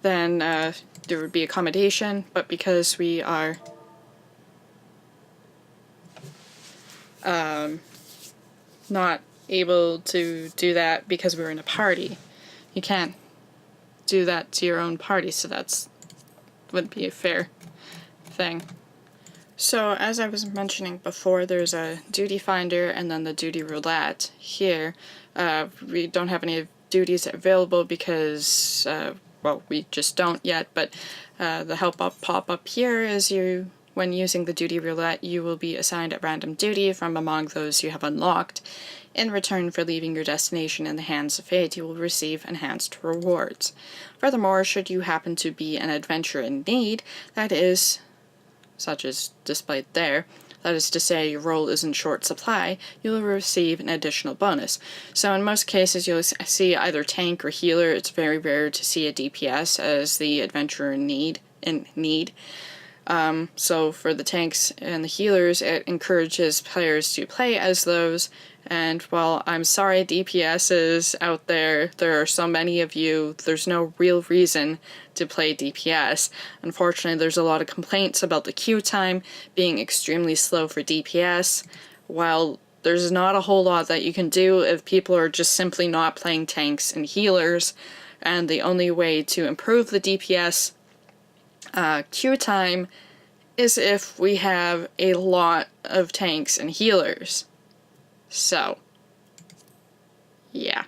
then there would be a commendation. But because we are not able to do that because we're in a party, you can't do that to your own party, so that's wouldn't be a fair thing. So as I was mentioning before, there's a duty finder and then the duty roulette here. We don't have any duties available because well, we just don't yet, but the help pop up here is when using the duty roulette, you will be assigned a random duty from among those you have unlocked. In return for leaving your destination in the hands of fate, you will receive enhanced rewards. Furthermore, should you happen to be an adventurer in need, that is, such as displayed there, that is to say your role is in short supply, you will receive an additional bonus. So in most cases you'll see either tank or healer. It's very rare to see a DPS as the adventurer in need. So for the tanks and the healers, it encourages players to play as those. And while I'm sorry DPSs out there are so many of you, there's no real reason to play DPS. Unfortunately, there's a lot of complaints about the queue time being extremely slow for DPS, while there's not a whole lot that you can do if people are just simply not playing tanks and healers. And the only way to improve the DPS queue time is if we have a lot of tanks and healers. So, yeah.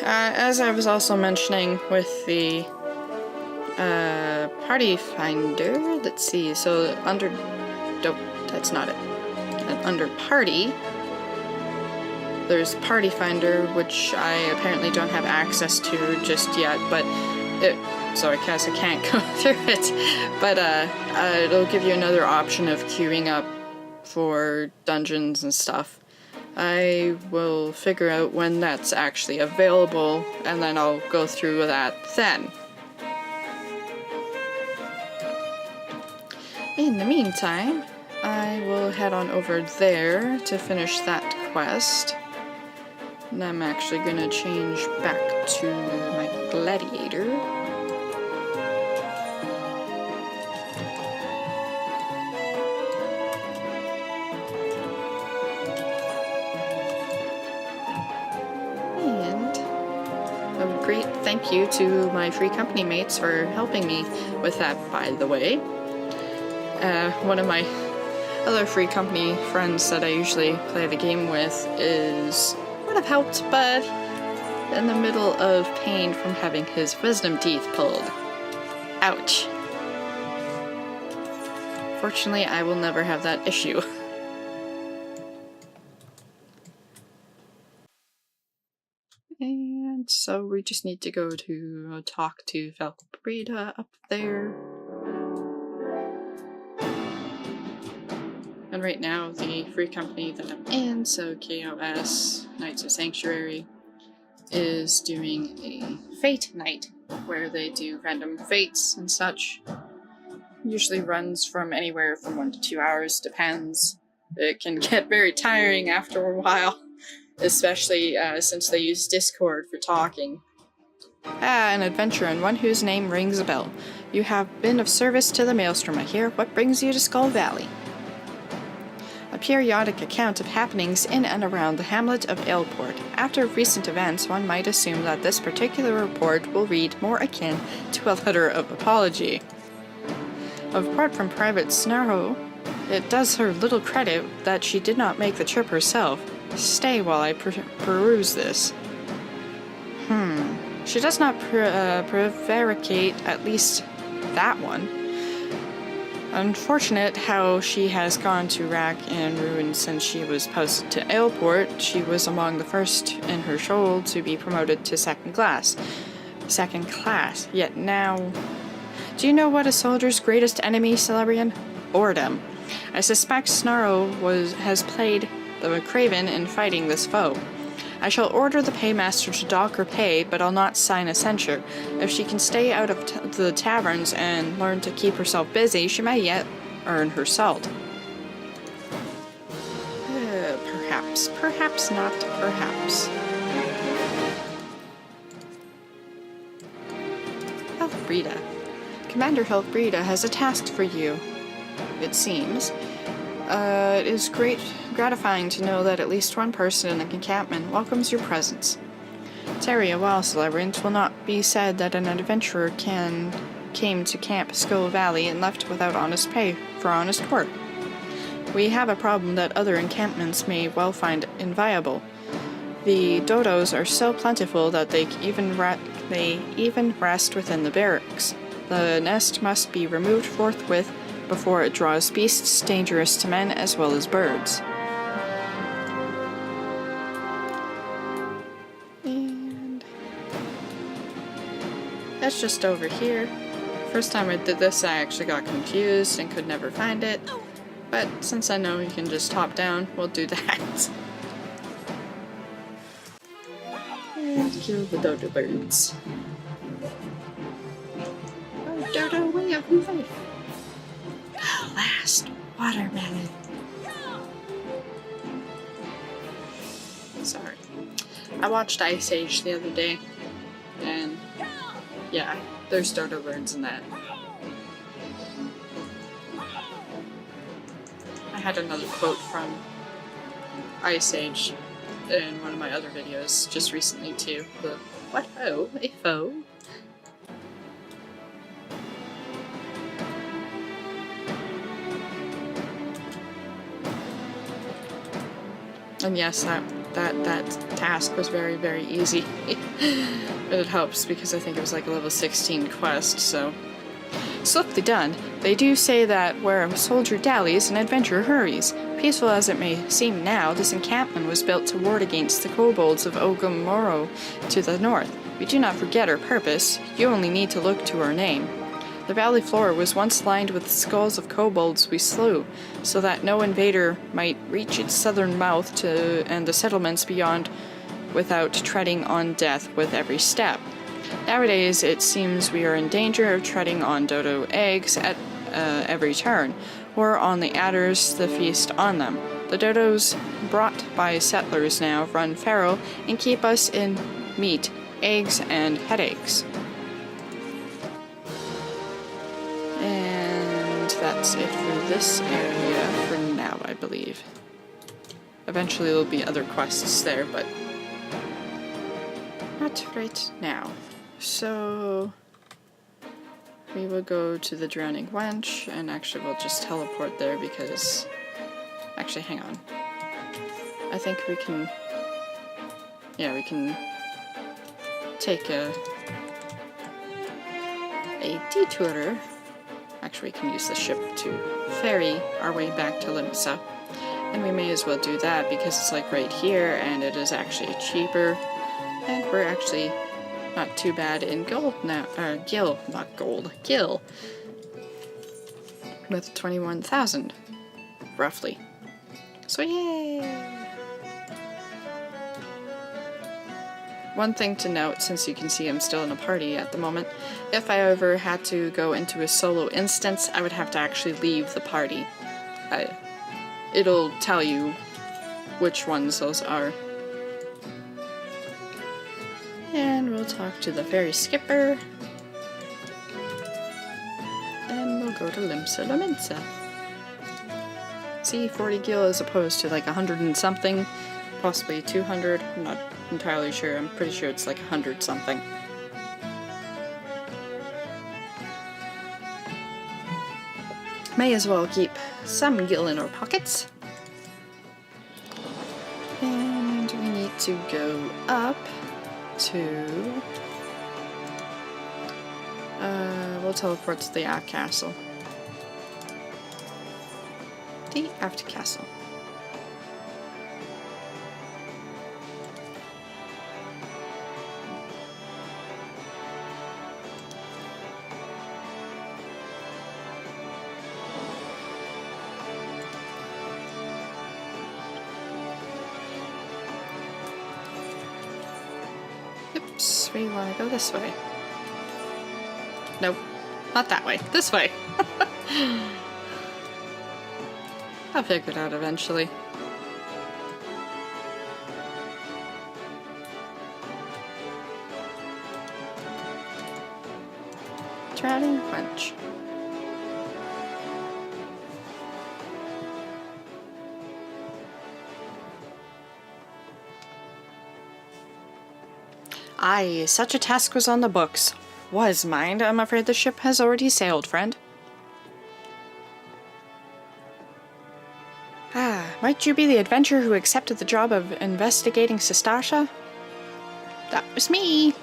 As I was also mentioning with the party finder, let's see, so under that's not it. And under Party, there's Party Finder, which I apparently don't have access to just yet, but so I guess I can't go through it. But it'll give you another option of queuing up for dungeons and stuff. I will figure out when that's actually available, and then I'll go through that then. In the meantime, I will head on over there to finish that quest. And I'm actually gonna change back to my gladiator. And a great thank you to my free company mates for helping me with that, by the way. One of my other free company friends that I usually play the game with would have helped, but in the middle of pain from having his wisdom teeth pulled. Ouch. Fortunately, I will never have that issue. And so we just need to go to talk to Valkybrita up there. And right now, the free company that I'm in, so KOS, Knights of Sanctuary, is doing a fate night, where they do random fates and such. Usually runs from anywhere from 1 to 2 hours, depends. It can get very tiring after a while, especially since they use Discord for talking. An adventurer and one whose name rings a bell. You have been of service to the Maelstrom, I hear. What brings you to Skull Valley? A periodic account of happenings in and around the hamlet of Aleport. After recent events, one might assume that this particular report will read more akin to a letter of apology. A report from Private Snarho, it does her little credit that she did not make the trip herself. Stay while I peruse this. She does not prevaricate at least that one. Unfortunate how she has gone to rack and ruin since she was posted to Aleport. She was among the first in her shoal to be promoted to second class. Yet now... Do you know what a soldier's greatest enemy, Celebrian? Boredom. I suspect Snarro has played the craven in fighting this foe. I shall order the paymaster to dock her pay, but I'll not sign a censure. If she can stay out of the taverns and learn to keep herself busy, she may yet earn her salt. Perhaps not, perhaps. Helfrida. Commander Helfrida has a task for you, it seems. It is gratifying to know that at least one person in the encampment welcomes your presence. Tarry a while, Celebrant. Will not be said that an adventurer came to Camp Skull Valley and left without honest pay for honest work. We have a problem that other encampments may well find inviable. The dodos are so plentiful that they even rest within the barracks. The nest must be removed forthwith before it draws beasts dangerous to men as well as birds. And that's just over here. First time I did this, I actually got confused and could never find it. But since I know you can just hop down, we'll do that. And kill the dodo birds. Oh, dodo way of life. Last watermelon. Sorry. I watched Ice Age the other day, and yeah, there's dodo birds in that. I had another quote from Ice Age in one of my other videos just recently too. The what ho, a foe? And yes, that task was very, very easy. But it helps because I think it was like a level 16 quest, so. Swiftly done. They do say that where a soldier dallies, an adventurer hurries. Peaceful as it may seem now, this encampment was built to ward against the kobolds of Ogumoro to the north. We do not forget our purpose. You only need to look to our name. The valley floor was once lined with the skulls of kobolds we slew, so that no invader might reach its southern mouth and the settlements beyond without treading on death with every step. Nowadays, it seems we are in danger of treading on dodo eggs at every turn, or on the adders that feast on them. The dodos brought by settlers now run feral and keep us in meat, eggs, and headaches. And that's it for this area for now, I believe. Eventually there'll be other quests there, but not right now. So we will go to the Drowning Wench, and actually we'll just teleport there because... Actually, hang on. I think we can... Yeah, we can take a detour. Actually, we can use the ship to ferry our way back to Limsa. And we may as well do that because it's like right here, and it is actually cheaper. And we're actually not too bad in gold now. Gil, not gold. Gil. With 21,000, roughly. So yay! One thing to note, since you can see I'm still in a party at the moment, if I ever had to go into a solo instance, I would have to actually leave the party. It'll tell you which ones those are. And we'll talk to the ferry skipper. And we'll go to Limsa Laminsa. See, 40 gil as opposed to like 100 and something, possibly 200, I'm not entirely sure, I'm pretty sure it's like 100 something. May as well keep some gil in our pockets. And we need to go up to... we'll teleport to the Aft Castle. The Aft Castle. Oops, we want to go this way. Nope, not that way. This way. I'll figure it out eventually. Drowning Wench. Aye, such a task was on the books. Was, mind. I'm afraid the ship has already sailed, friend. Ah, might you be the adventurer who accepted the job of investigating Sistasha? That was me.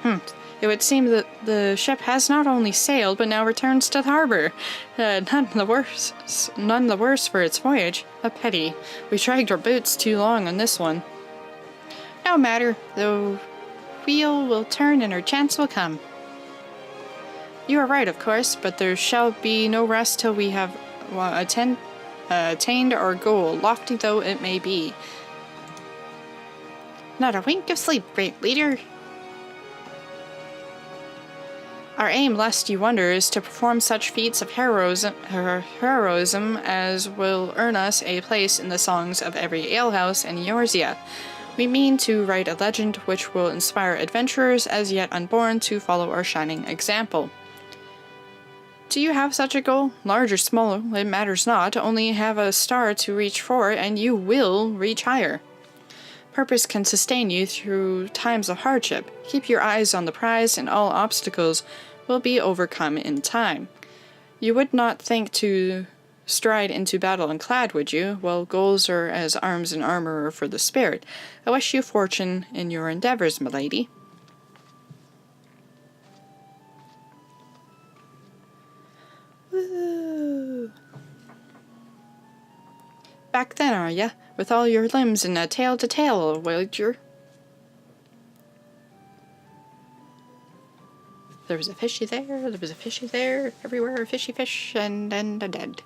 It would seem that the ship has not only sailed, but now returns to the harbor. None the worse for its voyage. A pity. We dragged our boots too long on this one. No matter, the wheel will turn and our chance will come. You are right, of course, but there shall be no rest till we have attained our goal, lofty though it may be. Not a wink of sleep, great leader. Our aim, lest you wonder, is to perform such feats of heroism as will earn us a place in the songs of every alehouse in Eorzea. We mean to write a legend which will inspire adventurers as yet unborn to follow our shining example. Do you have such a goal? Large or small, it matters not. Only have a star to reach for, and you will reach higher. Purpose can sustain you through times of hardship. Keep your eyes on the prize, and all obstacles will be overcome in time. You would not think to stride into battle unclad, would you? Well, goals are as arms and armor for the spirit. I wish you fortune in your endeavors, milady. back then, are ya? With all your limbs and a tail to tail, wager. There was a fishy there was a fishy there, everywhere a fishy fish, and a dead.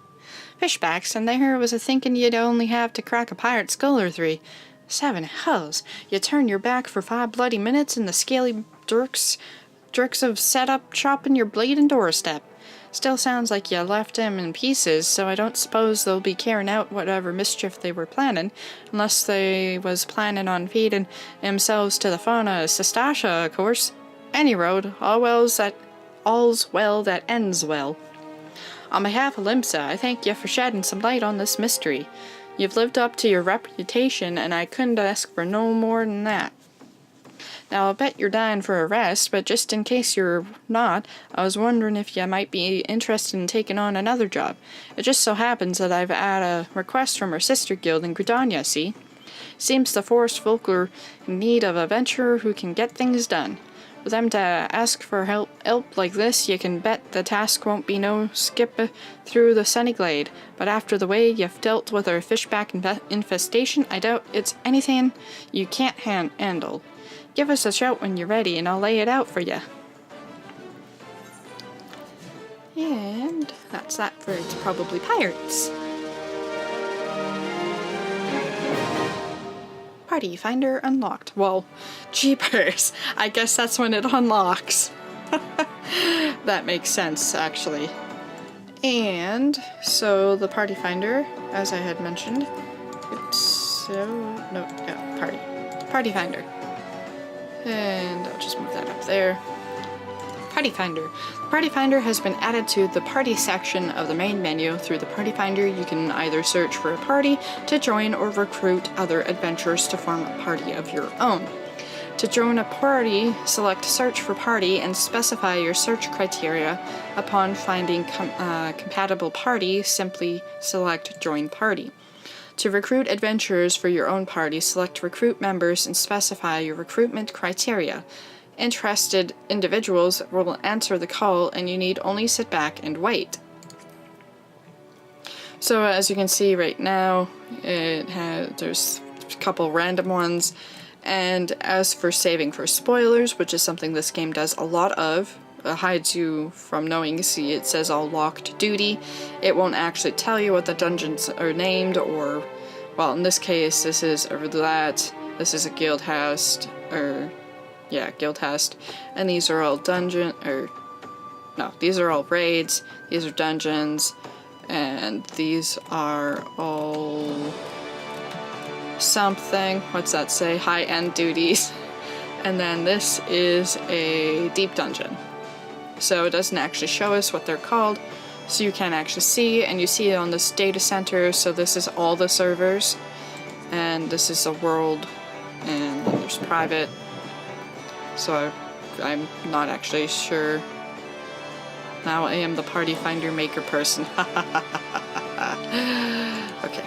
Fishbacks, and there was a thinking you'd only have to crack a pirate skull or 3. 7 hells! You turn your back for 5 bloody minutes, and the scaly jerks have set up shop in your bleeding doorstep. Still sounds like you left him in pieces, so I don't suppose they'll be carrying out whatever mischief they were planning, unless they was planning on feeding themselves to the fauna of Sestasha, of course. Any road, all's well that ends well. On behalf of Limsa, I thank you for shedding some light on this mystery. You've lived up to your reputation, and I couldn't ask for no more than that. Now, I'll bet you're dying for a rest, but just in case you're not, I was wondering if you might be interested in taking on another job. It just so happens that I've had a request from our sister guild in Gridania, see? Seems the forest folk are in need of a venturer who can get things done. For them to ask for help like this, you can bet the task won't be no skip through the sunny glade. But after the way you've dealt with our fishback infestation, I doubt it's anything you can't handle. Give us a shout when you're ready, and I'll lay it out for you. And that's that for It's Probably Pirates. Party Finder unlocked. Well, jeepers. I guess that's when it unlocks. That makes sense, actually. And so the Party Finder, as I had mentioned, Party Finder. And I'll just move that up there. Party Finder. Party Finder has been added to the party section of the main menu. Through the Party Finder, you can either search for a party to join or recruit other adventurers to form a party of your own. To join a party, select Search for Party and specify your search criteria. Upon finding compatible party, simply select Join Party. To recruit adventurers for your own party, select Recruit Members and specify your recruitment criteria. Interested individuals will answer the call, and you need only sit back and wait. So as you can see right now, there's a couple random ones, and as for saving for spoilers, which is something this game does a lot of, hides you from knowing. See, it says all locked duty. It won't actually tell you what the dungeons are named, or, well, in this case, this is a roulette, this is a guild house, guild house, and these are all these are all raids, these are dungeons, and these are all something, what's that say, high-end duties, and then this is a deep dungeon. So it doesn't actually show us what they're called, so you can actually see, and you see it on this data center, so this is all the servers, and this is a world, and then there's private. So I'm not actually sure. Now I am the Party Finder Maker person. Okay.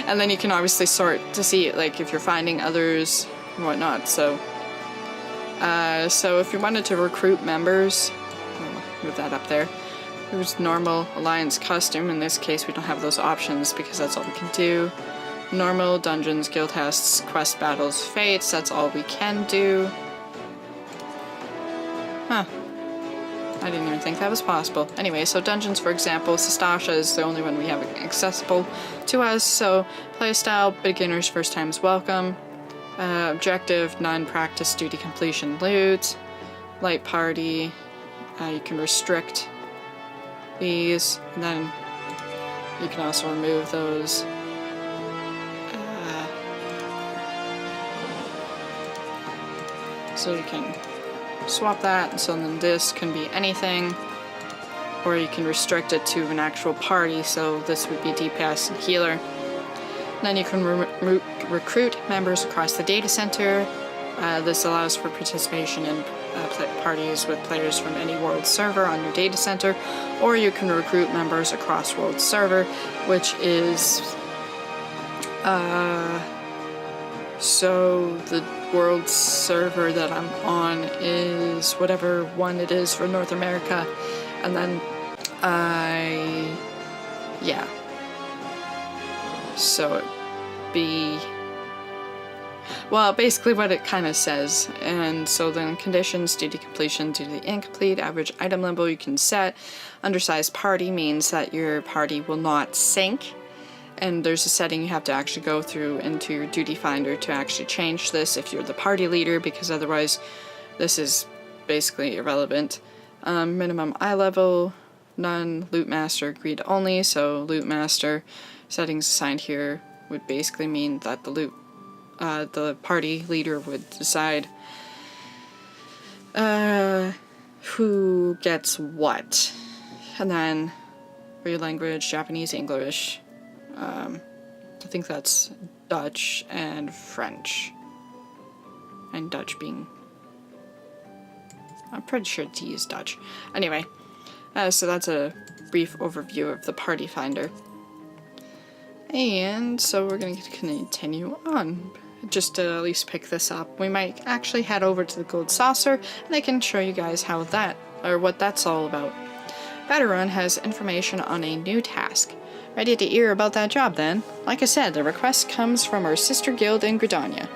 And then you can obviously sort to see, like, if you're finding others and whatnot. So if you wanted to recruit members, I'll move that up there. There's normal, alliance, custom. In this case, we don't have those options because that's all we can do. Normal, dungeons, guild hosts, quest battles, fates, that's all we can do. Huh. I didn't even think that was possible. Anyway, so dungeons, for example, Sestasha is the only one we have accessible to us, so playstyle, beginners, first times welcome. Objective, none, practice, duty completion, loot. Light party, you can restrict these, and then you can also remove those. So you can swap that, so then this can be anything, or you can restrict it to an actual party, so this would be DPS and healer. Then you can recruit members across the data center. This allows for participation in parties with players from any world server on your data center, or you can recruit members across world server, which is so the world server that I'm on is whatever one it is for North America, and then So it'd be, well, basically what it kind of says. And so then conditions: duty completion, duty incomplete, average item limbo you can set. Undersized party means that your party will not sync. And there's a setting you have to actually go through into your duty finder to actually change this if you're the party leader, because otherwise this is basically irrelevant. Minimum eye level, none. Loot master agreed only, so loot master settings assigned here would basically mean that the party leader would decide who gets what. And then for your language, Japanese, English, I think that's Dutch and French. And Dutch being, I'm pretty sure T is Dutch. Anyway, so that's a brief overview of the party finder. And so we're going to continue on. Just to at least pick this up, we might actually head over to the Gold Saucer, and I can show you guys how that, or what that's all about. Veteran has information on a new task. Ready to hear about that job then? Like I said, the request comes from our sister guild in Gridania.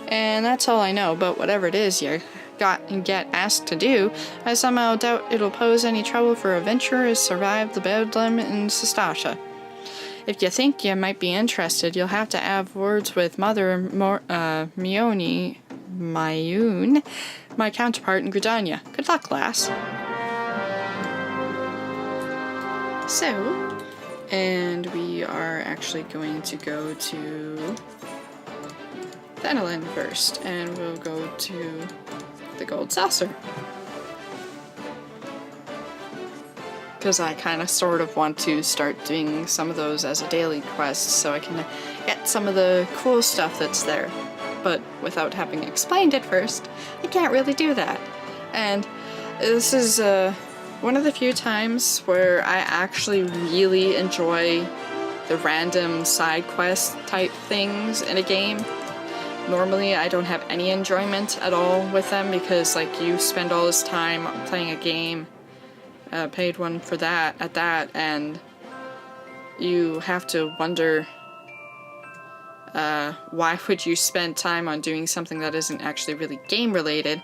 And that's all I know, but whatever it is you got and get asked to do, I somehow doubt it'll pose any trouble for adventurers survive the bedlam in Sestasha. If you think you might be interested, you'll have to have words with Mother Mayune, my counterpart in Gridania. Good luck, lass. So, and we are actually going to go to Thenelin first, and we'll go to the Gold Saucer. Because I kind of sort of want to start doing some of those as a daily quest so I can get some of the cool stuff that's there. But without having explained it first, I can't really do that. And this is one of the few times where I actually really enjoy the random side quest type things in a game. Normally I don't have any enjoyment at all with them because like you spend all this time playing a game, paid one for that, and you have to wonder why would you spend time on doing something that isn't actually really game related,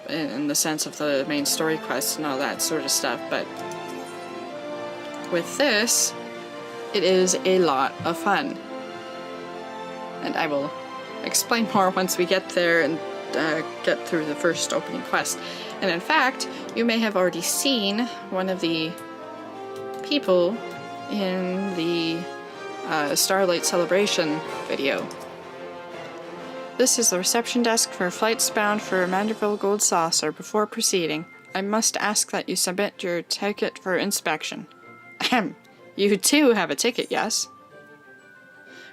in the sense of the main story quests and all that sort of stuff. But with this, it is a lot of fun. And I will explain more once we get there and get through the first opening quest. And in fact, you may have already seen one of the people in the Starlight Celebration video. This is the reception desk for flights bound for Manderville Gold Saucer. Before proceeding, I must ask that you submit your ticket for inspection. Ahem. You too have a ticket, yes?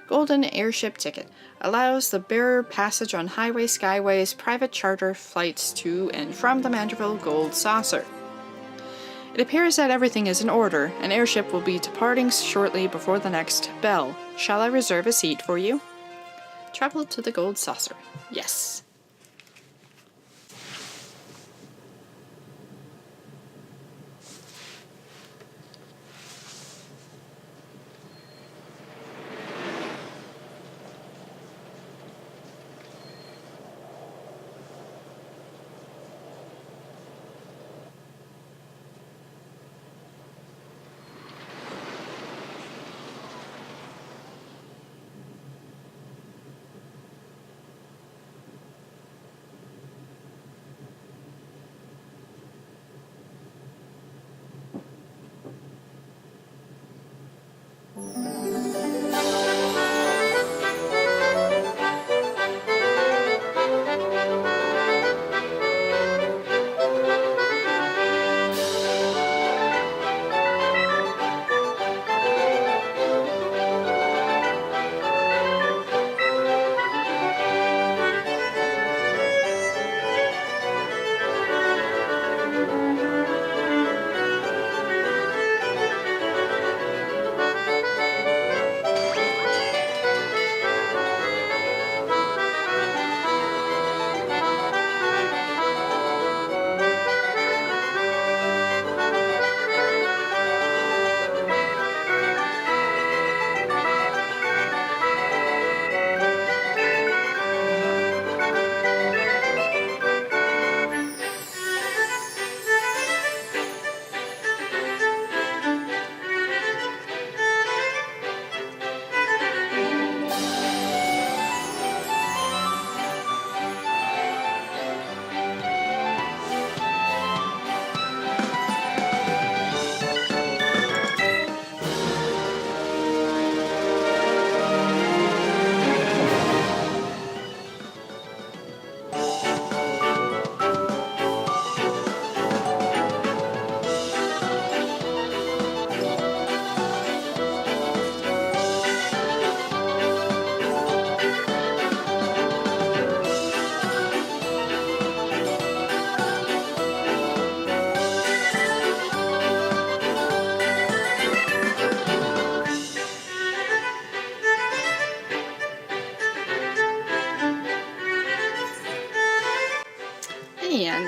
Golden Airship Ticket allows the bearer passage on highway, skyways, private charter flights to and from the Manderville Gold Saucer. It appears that everything is in order. An airship will be departing shortly before the next bell. Shall I reserve a seat for you? Travel to the Gold Saucer. Yes.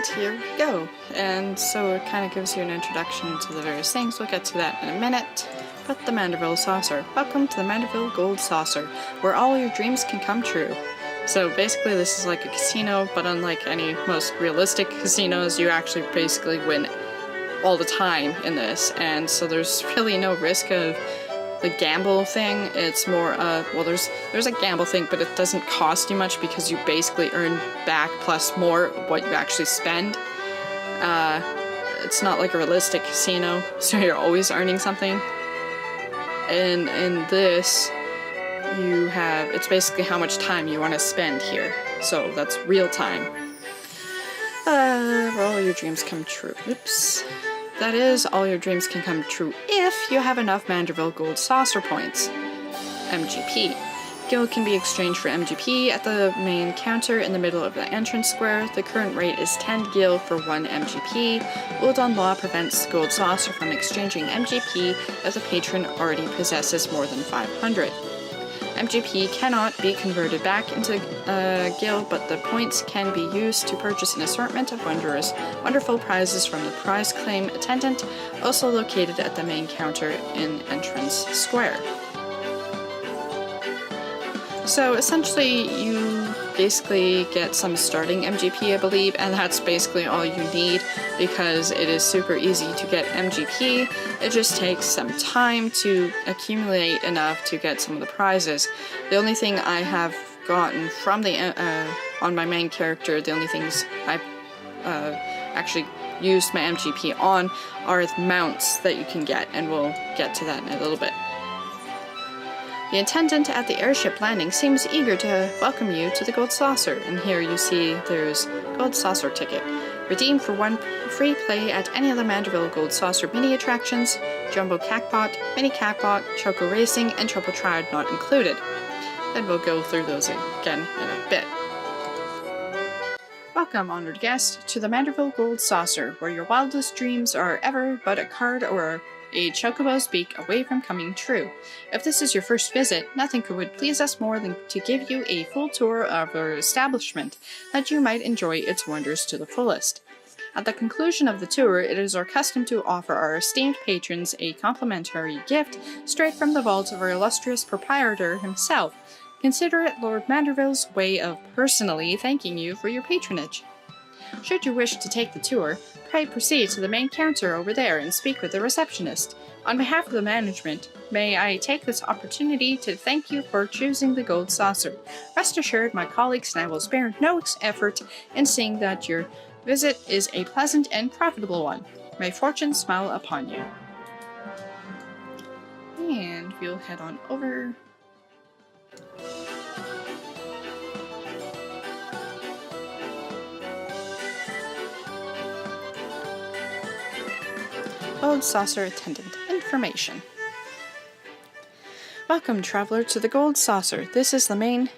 And here we go. And so it kind of gives you an introduction to the various things. We'll get to that in a minute. But the Manderville Saucer. Welcome to the Manderville Gold Saucer, where all your dreams can come true. So basically this is like a casino, but unlike any most realistic casinos, you actually basically win all the time in this. And so there's really no risk of the gamble thing. It's more well, there's a gamble thing, but it doesn't cost you much because you basically earn back plus more what you actually spend. It's not like a realistic casino, so you're always earning something. And in this, you have, it's basically how much time you want to spend here. So that's real time. Where all your dreams come true. Oops. That is, all your dreams can come true if you have enough Manderville Gold Saucer points. MGP. Gil can be exchanged for MGP at the main counter in the middle of the entrance square. The current rate is 10 Gil for 1 MGP. Uldon Law prevents Gold Saucer from exchanging MGP if the patron already possesses more than 500. MGP cannot be converted back into Gil, but the points can be used to purchase an assortment of wonderful prizes from the prize claim attendant, also located at the main counter in Entrance Square. So essentially you basically get some starting MGP, I believe, and that's basically all you need because it is super easy to get MGP. It just takes some time to accumulate enough to get some of the prizes. The only thing I have gotten from the on my main character, the only things I've actually used my MGP on are the mounts that you can get, and we'll get to that in a little bit. The attendant at the airship landing seems eager to welcome you to the Gold Saucer, and here you see there's Gold Saucer ticket. Redeem for 1 free play at any of the Manderville Gold Saucer mini attractions, Jumbo Cacpot, Mini Cacpot, Choco Racing, and Triple Triad not included. Then we'll go through those again in a bit. Welcome, honored guest, to the Manderville Gold Saucer, where your wildest dreams are ever but a card or a chocobo's beak away from coming true. If this is your first visit, nothing would please us more than to give you a full tour of our establishment, that you might enjoy its wonders to the fullest. At the conclusion of the tour, it is our custom to offer our esteemed patrons a complimentary gift straight from the vault of our illustrious proprietor himself. Consider it Lord Manderville's way of personally thanking you for your patronage. Should you wish to take the tour, pray proceed to the main counter over there and speak with the receptionist. On behalf of the management, may I take this opportunity to thank you for choosing the Gold Saucer. Rest assured, my colleagues and I will spare no effort in seeing that your visit is a pleasant and profitable one. May fortune smile upon you. And we'll head on over. Gold Saucer Attendant Information. Welcome, traveler, to the Gold Saucer. This is the main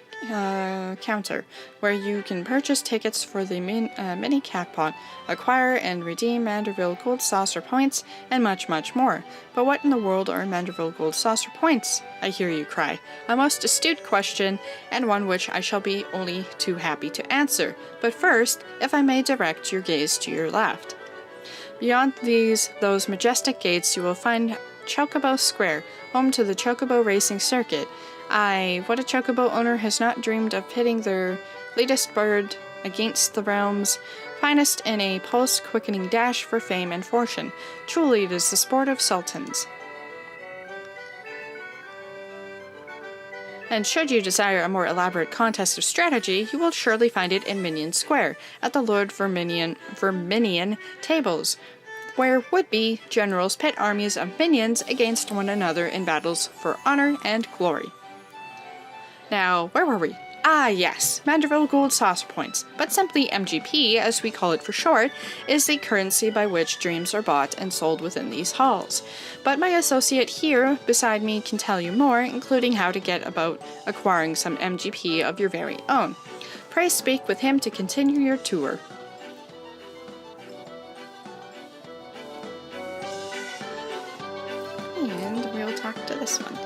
counter, where you can purchase tickets for the mini Cacpot, acquire and redeem Manderville Gold Saucer points, and much, much more. But what in the world are Manderville Gold Saucer points? I hear you cry. A most astute question, and one which I shall be only too happy to answer. But first, if I may direct your gaze to your left. Beyond those majestic gates, you will find Chocobo Square, home to the Chocobo Racing Circuit. Aye, what a Chocobo owner has not dreamed of pitting their latest bird against the realm's finest in a pulse-quickening dash for fame and fortune. Truly, it is the sport of sultans. And should you desire a more elaborate contest of strategy, you will surely find it in Minion Square, at the Lord Verminion tables, where would-be generals pit armies of minions against one another in battles for honor and glory. Now, where were we? Ah, yes, Manderville Gold Saucer points, but simply MGP, as we call it for short, is the currency by which dreams are bought and sold within these halls. But my associate here beside me can tell you more, including how to get about acquiring some MGP of your very own. Pray speak with him to continue your tour. And we'll talk to this one.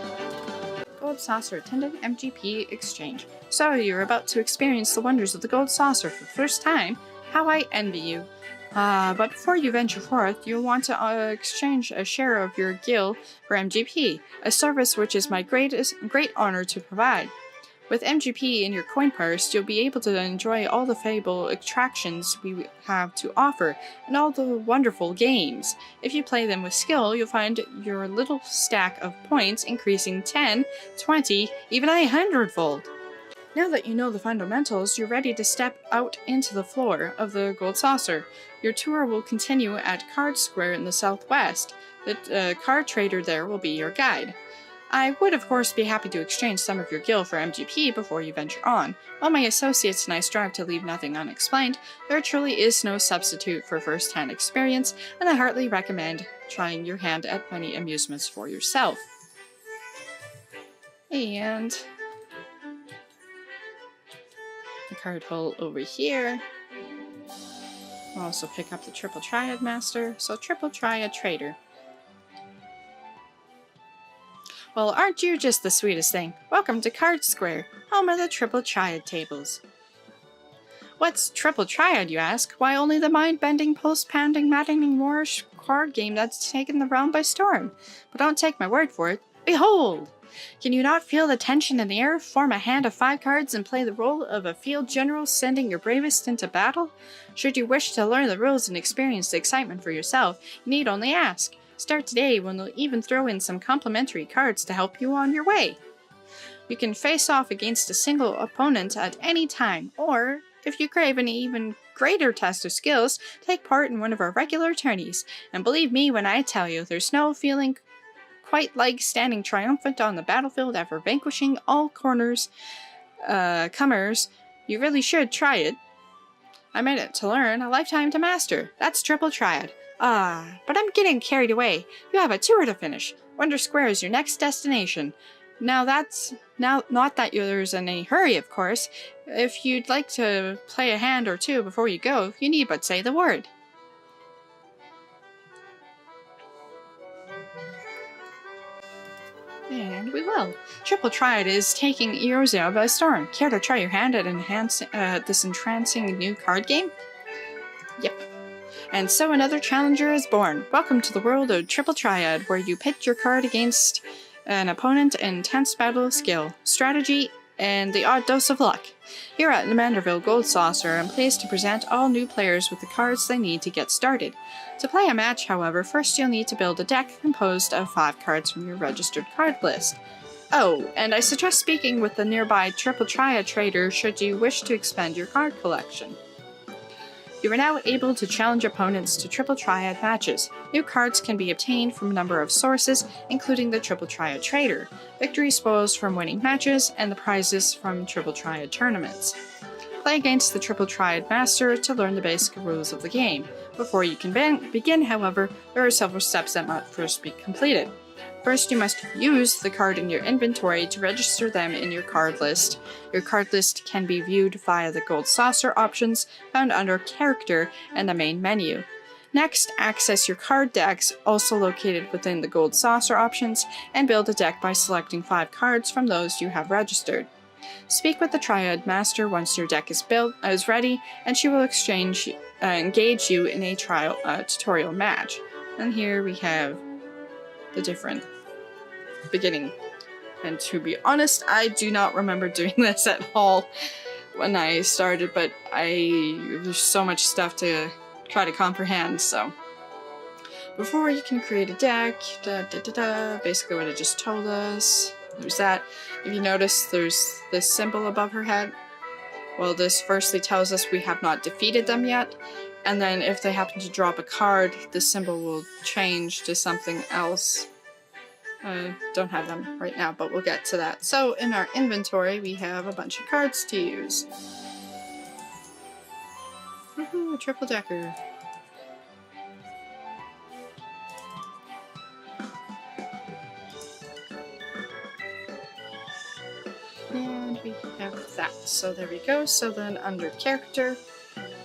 Gold Saucer Attendant MGP Exchange. So you're about to experience the wonders of the Gold Saucer for the first time. How I envy you. But before you venture forth, you'll want to exchange a share of your gil for MGP, a service which is my great honor to provide. With MGP in your coin purse, you'll be able to enjoy all the fable attractions we have to offer, and all the wonderful games. If you play them with skill, you'll find your little stack of points increasing 10, 20, even 100-fold. Now that you know the fundamentals, you're ready to step out into the floor of the Gold Saucer. Your tour will continue at Card Square in the southwest. The card trader there will be your guide. I would, of course, be happy to exchange some of your gil for MGP before you venture on. While my associates and I strive to leave nothing unexplained, there truly is no substitute for first-hand experience, and I heartily recommend trying your hand at many amusements for yourself. And the card hole over here. We'll also pick up the Triple Triad Master, so Triple Triad Trader. Well, aren't you just the sweetest thing? Welcome to Card Square, home of the Triple Triad tables. What's Triple Triad, you ask? Why, only the mind-bending, pulse-pounding, maddening, Moorish card game that's taken the realm by storm. But don't take my word for it. Behold! Can you not feel the tension in the air? Form a hand of 5 cards and play the role of a field general sending your bravest into battle? Should you wish to learn the rules and experience the excitement for yourself, you need only ask. Start today when we'll even throw in some complimentary cards to help you on your way. You can face off against a single opponent at any time, or, if you crave an even greater test of skills, take part in one of our regular tourneys. And believe me when I tell you, there's no feeling quite like standing triumphant on the battlefield after vanquishing all comers. You really should try it. I made it to learn, a lifetime to master. That's Triple Triad. But I'm getting carried away. You have a tour to finish. Wonder Square is your next destination. Not that there's any hurry, of course. If you'd like to play a hand or two before you go, you need but say the word. And we will. Triple Triad is taking Eorzea by storm. Care to try your hand at this entrancing new card game? Yep. And so another challenger is born. Welcome to the world of Triple Triad, where you pit your card against an opponent in intense battle of skill, strategy, and the odd dose of luck. Here at the Manderville Gold Saucer, I'm pleased to present all new players with the cards they need to get started. To play a match, however, first you'll need to build a deck composed of 5 cards from your registered card list. Oh, and I suggest speaking with the nearby Triple Triad trader should you wish to expand your card collection. You are now able to challenge opponents to Triple Triad matches. New cards can be obtained from a number of sources, including the Triple Triad Trader, victory spoils from winning matches, and the prizes from Triple Triad tournaments. Play against the Triple Triad Master to learn the basic rules of the game. Before you can begin, however, there are several steps that must first be completed. First, you must use the card in your inventory to register them in your card list. Your card list can be viewed via the Gold Saucer options found under Character in the main menu. Next, access your card decks, also located within the Gold Saucer options, and build a deck by selecting 5 cards from those you have registered. Speak with the Triad Master once your deck is ready, and she will engage you in a tutorial match. And here we have the different beginning. And to be honest, I do not remember doing this at all when I started, but there's so much stuff to try to comprehend, so. Before you can create a deck, basically what it just told us. There's that. If you notice, there's this symbol above her head. Well, this firstly tells us we have not defeated them yet, and then if they happen to drop a card, the symbol will change to something else. I don't have them right now, but we'll get to that. So in our inventory, we have a bunch of cards to use. Woohoo, a triple decker. And we have that. So there we go. So then under Character,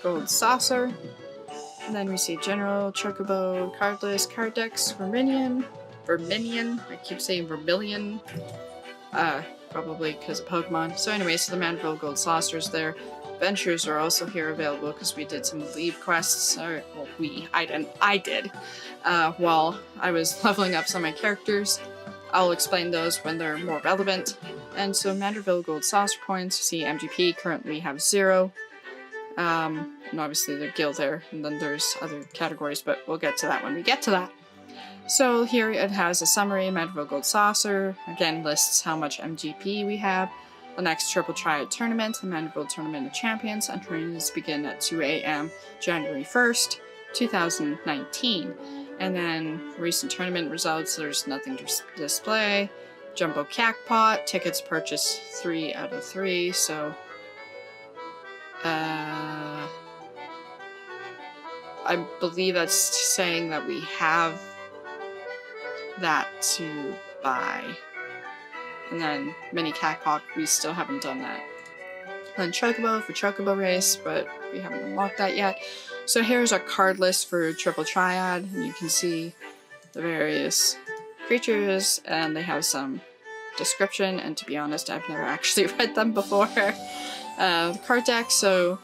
Gold Saucer. And then we see General, Chocobo, Card List, Card Decks, Verminion, I keep saying Vermilion, probably because of Pokemon. So anyway, so the Manderville Gold Saucer's there. adventures are also here available because we did some lead quests, or well, I did, while I was leveling up some of my characters. I'll explain those when they're more relevant. And so Manderville Gold Saucer Points, you see MGP currently have 0. And obviously the guild there, and then there's other categories, but we'll get to that when we get to that. So here it has a summary. Manderville Gold Saucer, again, lists how much MGP we have. The next Triple Triad Tournament, the Manderville Tournament of Champions, entries begin at 2 a.m. January 1st, 2019. And then recent tournament results, there's nothing to display. Jumbo Jackpot, tickets purchased 3 out of 3, so I believe that's saying that we have that to buy. And then Mini Jackpot, we still haven't done that. And Chocobo for Chocobo Race, but we haven't unlocked that yet. So here's our card list for Triple Triad, and you can see the various creatures, and they have some description, and to be honest, I've never actually read them before. The card deck, so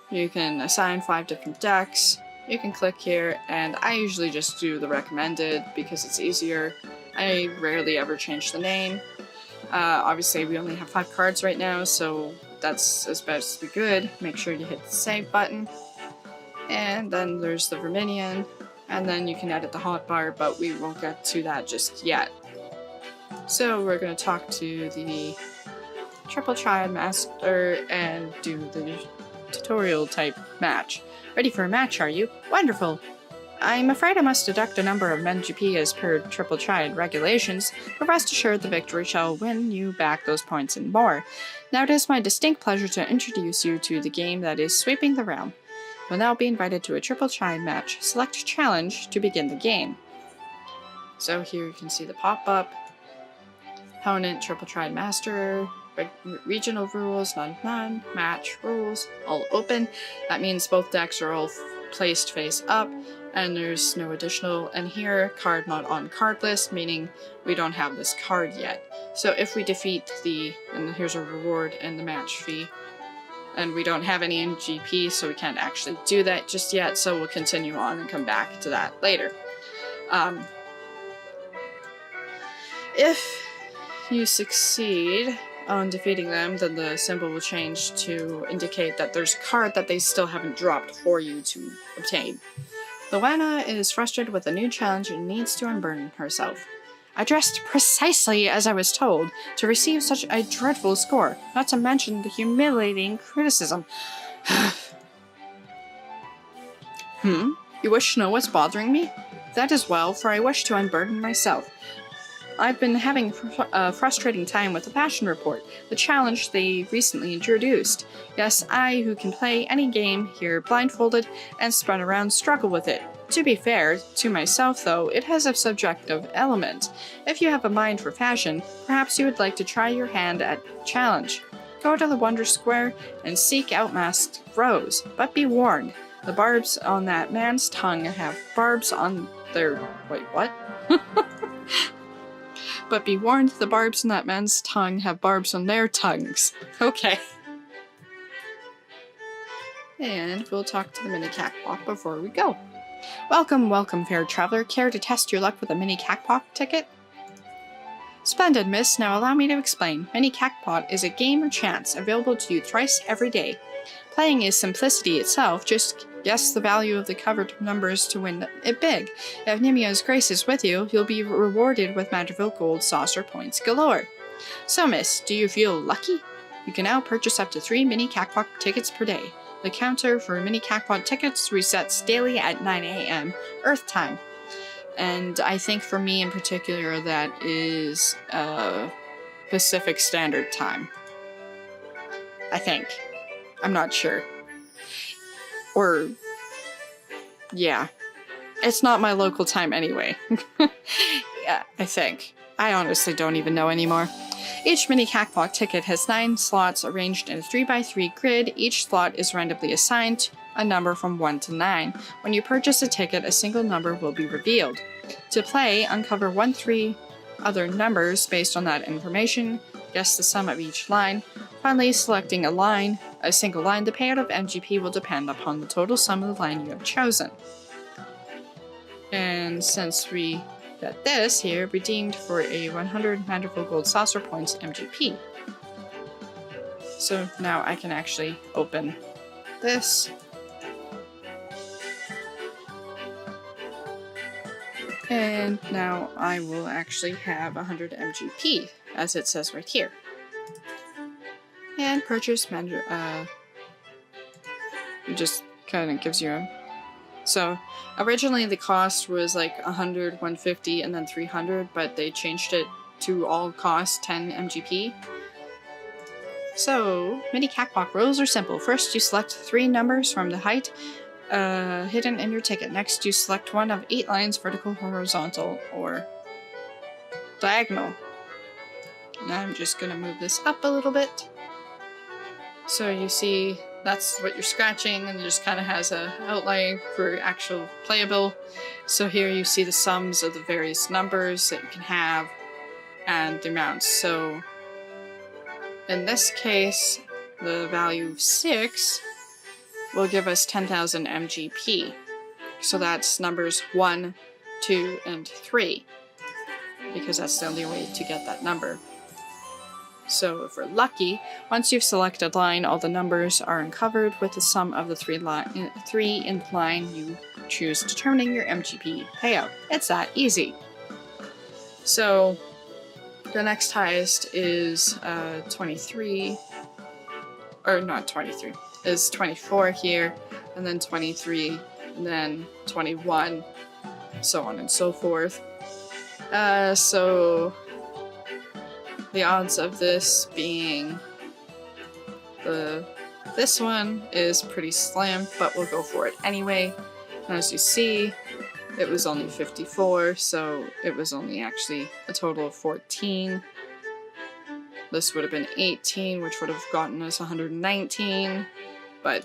you can assign 5 different decks. You can click here, and I usually just do the recommended because it's easier. I rarely ever change the name. Obviously, we only have 5 cards right now, so that's as best we could. Make sure you hit the save button. And then there's the Verminion, and then you can edit the hotbar, but we won't get to that just yet. So we're going to talk to the Triple Triad Master and do the tutorial type match. Ready for a match, are you? Wonderful! I'm afraid I must deduct a number of MGP as per Triple Triad regulations, but rest assured the victory shall win you back those points and more. Now it is my distinct pleasure to introduce you to the game that is sweeping the realm. You'll now be invited to a Triple Triad match. Select Challenge to begin the game. So here you can see the pop-up. Opponent, Triple Triad Master, regional rules, none, match rules, all open. That means both decks are all placed face up, and there's no additional, and here, card not on card list, meaning we don't have this card yet. So if we defeat and here's a reward and the match fee, and we don't have any MGP, so we can't actually do that just yet, so we'll continue on and come back to that later. If you succeed on defeating them, then the symbol will change to indicate that there's a card that they still haven't dropped for you to obtain. Luana is frustrated with a new challenge and needs to unburden herself. I dressed precisely as I was told to receive such a dreadful score, not to mention the humiliating criticism. You wish to know what's bothering me? That is well, for I wish to unburden myself. I've been having a frustrating time with the Passion Report, the challenge they recently introduced. Yes, I, who can play any game here blindfolded and spun around, struggle with it. To be fair to myself, though, it has a subjective element. If you have a mind for fashion, perhaps you would like to try your hand at challenge. Go to the Wonder Square and seek out Masked Rose, but be warned, the barbs on that man's tongue have barbs on their... Wait, what? But be warned, the barbs on that man's tongue have barbs on their tongues. Okay. And we'll talk to the Mini Jackpot before we go. Welcome, welcome, fair traveler. Care to test your luck with a Mini Jackpot ticket? Splendid, miss. Now allow me to explain. Mini Jackpot is a game of chance available to you thrice every day. Playing is simplicity itself. Just guess the value of the covered numbers to win it big. If Nimia's grace is with you, you'll be rewarded with Manderville Gold Saucer Points galore. So, miss, do you feel lucky? You can now purchase up to 3 Mini Jackpot tickets per day. The counter for Mini Jackpot tickets resets daily at 9 a.m. Earth time. And I think for me in particular, that is Pacific Standard Time. I think. I'm not sure. Or, yeah. It's not my local time anyway. Yeah, I think. I honestly don't even know anymore. Each Mini Jackpot ticket has 9 slots arranged in a 3x3 grid. Each slot is randomly assigned a number from 1 to 9. When you purchase a ticket, a single number will be revealed. To play, uncover 1-3 other numbers based on that information. Guess the sum of each line. Finally, selecting a single line, the payout of MGP will depend upon the total sum of the line you have chosen. And since we got this here, redeemed for a 100 Magical Gold Saucer Points MGP. So now I can actually open this. And now I will actually have 100 MGP, as it says right here. And purchase manager, it just kind of gives you a... So, originally the cost was like 100, 150, and then 300, but they changed it to all cost 10 MGP. So, mini catwalk rules are simple. First, you select 3 numbers from the height hidden in your ticket. Next, you select one of 8 lines, vertical, horizontal, or diagonal. Now I'm just gonna move this up a little bit. So you see, that's what you're scratching, and it just kind of has a outline for actual playable. So here you see the sums of the various numbers that you can have and the amounts. So in this case, the value of 6 will give us 10,000 MGP. So that's numbers 1, 2, and 3, because that's the only way to get that number. So if we're lucky, once you've selected a line, all the numbers are uncovered with the sum of the 3 in the line you choose, determining your MGP payout. It's that easy. So the next highest is 23, or not 23, is 24 here, and then 23, and then 21, so on and so forth. So the odds of this being this one is pretty slim, but we'll go for it anyway. And as you see, it was only 54, so it was only actually a total of 14. This would have been 18, which would have gotten us 119, but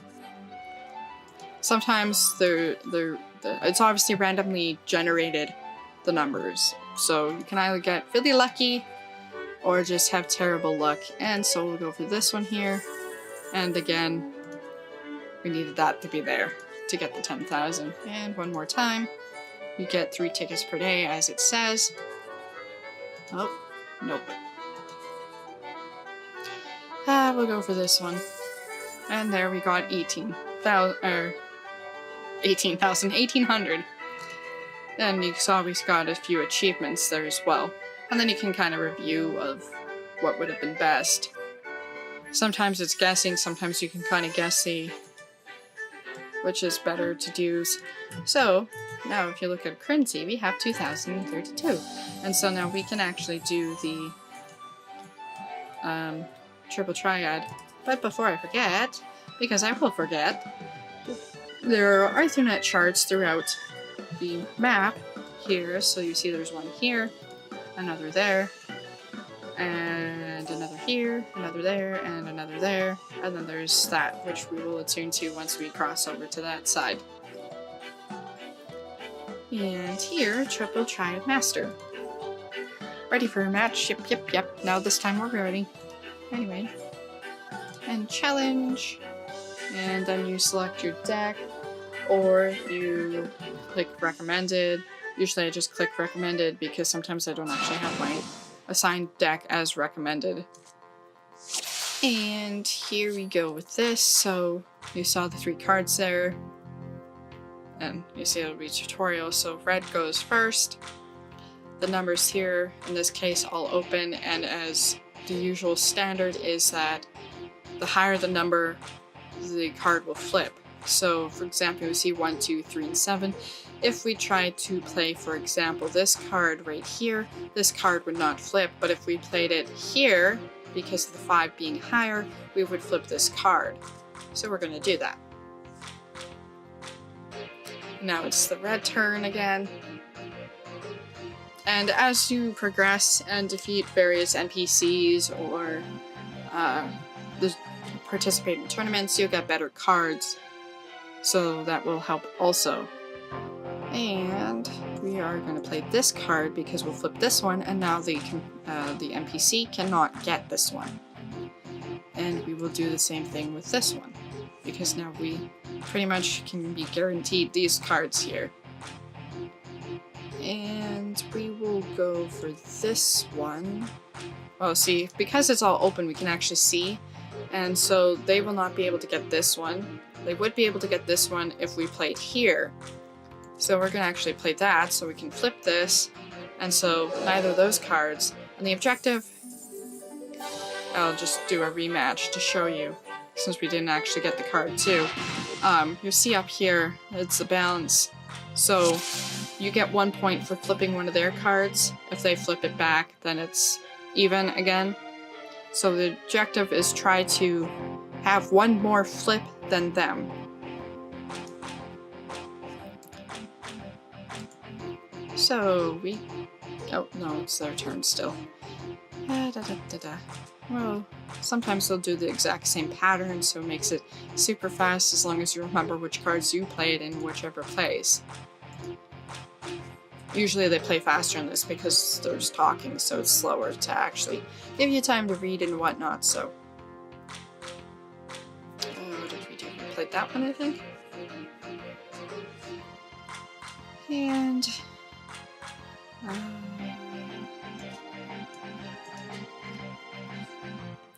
sometimes it's obviously randomly generated, the numbers. So you can either get really lucky or just have terrible luck. And so we'll go for this one here. And again, we needed that to be there to get the 10,000. And one more time. You get 3 tickets per day, as it says. Oh, nope. We'll go for this one. And there we got 1,800. And you saw we got a few achievements there as well. And then you can kind of review of what would have been best. Sometimes it's guessing, sometimes you can kind of guess which is better to do. So, now if you look at currency, we have 2,032. And so now we can actually do the triple triad. But before I forget, because I will forget, there are Ethernet charts throughout the map here. So you see there's one here, another there, and another here, another there, and another there, and then there's that, which we will attune to once we cross over to that side. And here, triple triad master. Ready for a match? Yep. Now this time we're ready. Anyway. And challenge. And then you select your deck, or you click recommended. Usually I just click recommended because sometimes I don't actually have my assigned deck as recommended. And here we go with this. So you saw the 3 cards there. And you see it'll be tutorial. So red goes first. The numbers here, in this case, all open. And as the usual standard is that the higher the number, the card will flip. So for example, you see 1, 2, 3, and 7. If we try to play, for example, this card right here, this card would not flip, but if we played it here, because of the 5 being higher, we would flip this card. So we're going to do that. Now it's the red turn again. And as you progress and defeat various NPCs or participate in tournaments, you'll get better cards. So that will help also. And we we are going to play this card because we'll flip this one, and now the NPC cannot get this one. And we will do the same thing with this one, because now we pretty much can be guaranteed these cards here. And we will go for this one. Oh, see, because it's all open, we can actually see. And so they will not be able to get this one. They would be able to get this one if we played here. So we're going to actually play that, so we can flip this. And so neither of those cards. And the objective, I'll just do a rematch to show you, since we didn't actually get the card too. You see up here, it's the balance. So you get 1 point for flipping one of their cards. If they flip it back, then it's even again. So the objective is try to have one more flip than them. So we... oh, no, it's their turn still. Well, sometimes they'll do the exact same pattern, so it makes it super fast as long as you remember which cards you played in whichever place. Usually they play faster in this because there's talking, so it's slower to actually give you time to read and whatnot, so... what did we do? We played that one, I think? And...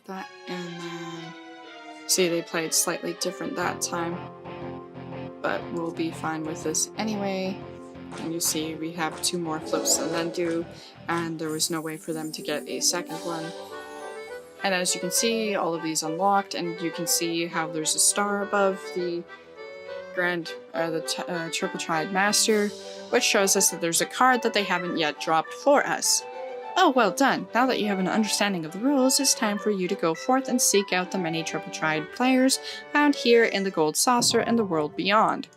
that, and then... see, they played slightly different that time, but we'll be fine with this anyway. And you see we have 2 more flips than them do, and there was no way for them to get a second one. And as you can see, all of these unlocked, and you can see how there's a star above the Triple Triad Master, which shows us that there's a card that they haven't yet dropped for us. Oh, well done! Now that you have an understanding of the rules, it's time for you to go forth and seek out the many Triple Triad players found here in the Gold Saucer and the world beyond.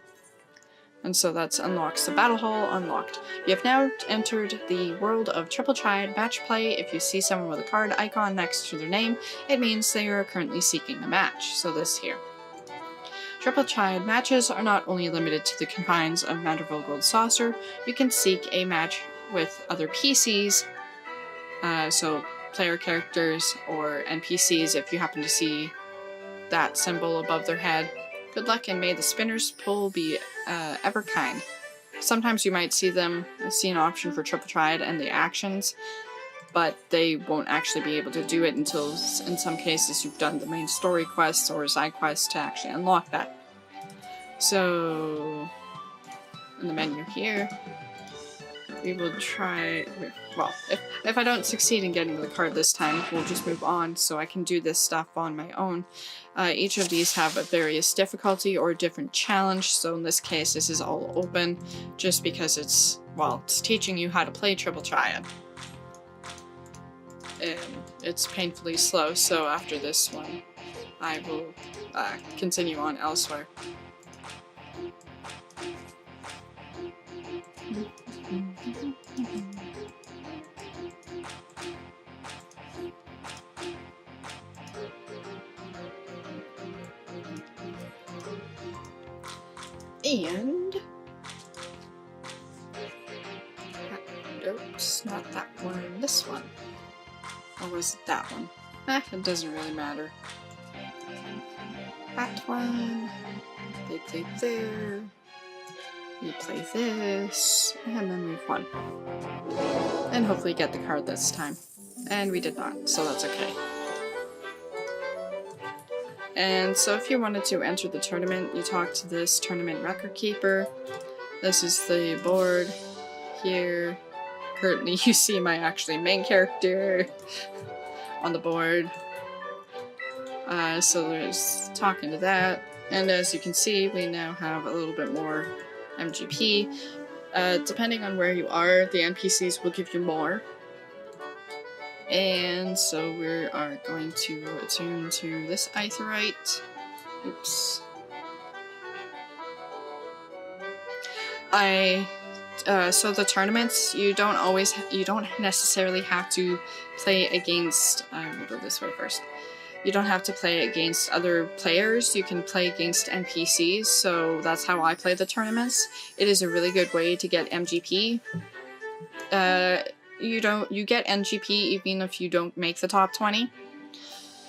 And so that's unlocks the battle hall unlocked. You have now entered the world of Triple Triad match play. If you see someone with a card icon next to their name, it means they are currently seeking a match. So this here. Triple Triad matches are not only limited to the confines of Manderville Gold Saucer, you can seek a match with other PCs, so player characters or NPCs if you happen to see that symbol above their head. Good luck, and may the spinner's pull be ever kind. Sometimes you might see an option for Triple Triad and the actions, but they won't actually be able to do it until, in some cases, you've done the main story quests or side quests to actually unlock that. So, in the menu here, we will try... well, if I don't succeed in getting the card this time, we'll just move on so I can do this stuff on my own. Each of these have a various difficulty or a different challenge, so in this case this is all open just because it's, well, it's teaching you how to play Triple Triad. And it's painfully slow, so after this one I will continue on elsewhere. And... oops, not that one, this one. Or was it that one? It doesn't really matter. That one. They play there. We play this. And then we've won. And hopefully get the card this time. And we did not, so that's okay. And so if you wanted to enter the tournament, you talk to this tournament record keeper. This is the board here. Currently you see my actually main character on the board. So there's talking to that. And as you can see, we now have a little bit more MGP. Depending on where you are, the NPCs will give you more. And so we are going to attune to this Aetheryte. Oops. So the tournaments, you don't necessarily have to play against, we'll go this way first. You don't have to play against other players. You can play against NPCs, so that's how I play the tournaments. It is a really good way to get MGP. You get NGP even if you don't make the top 20.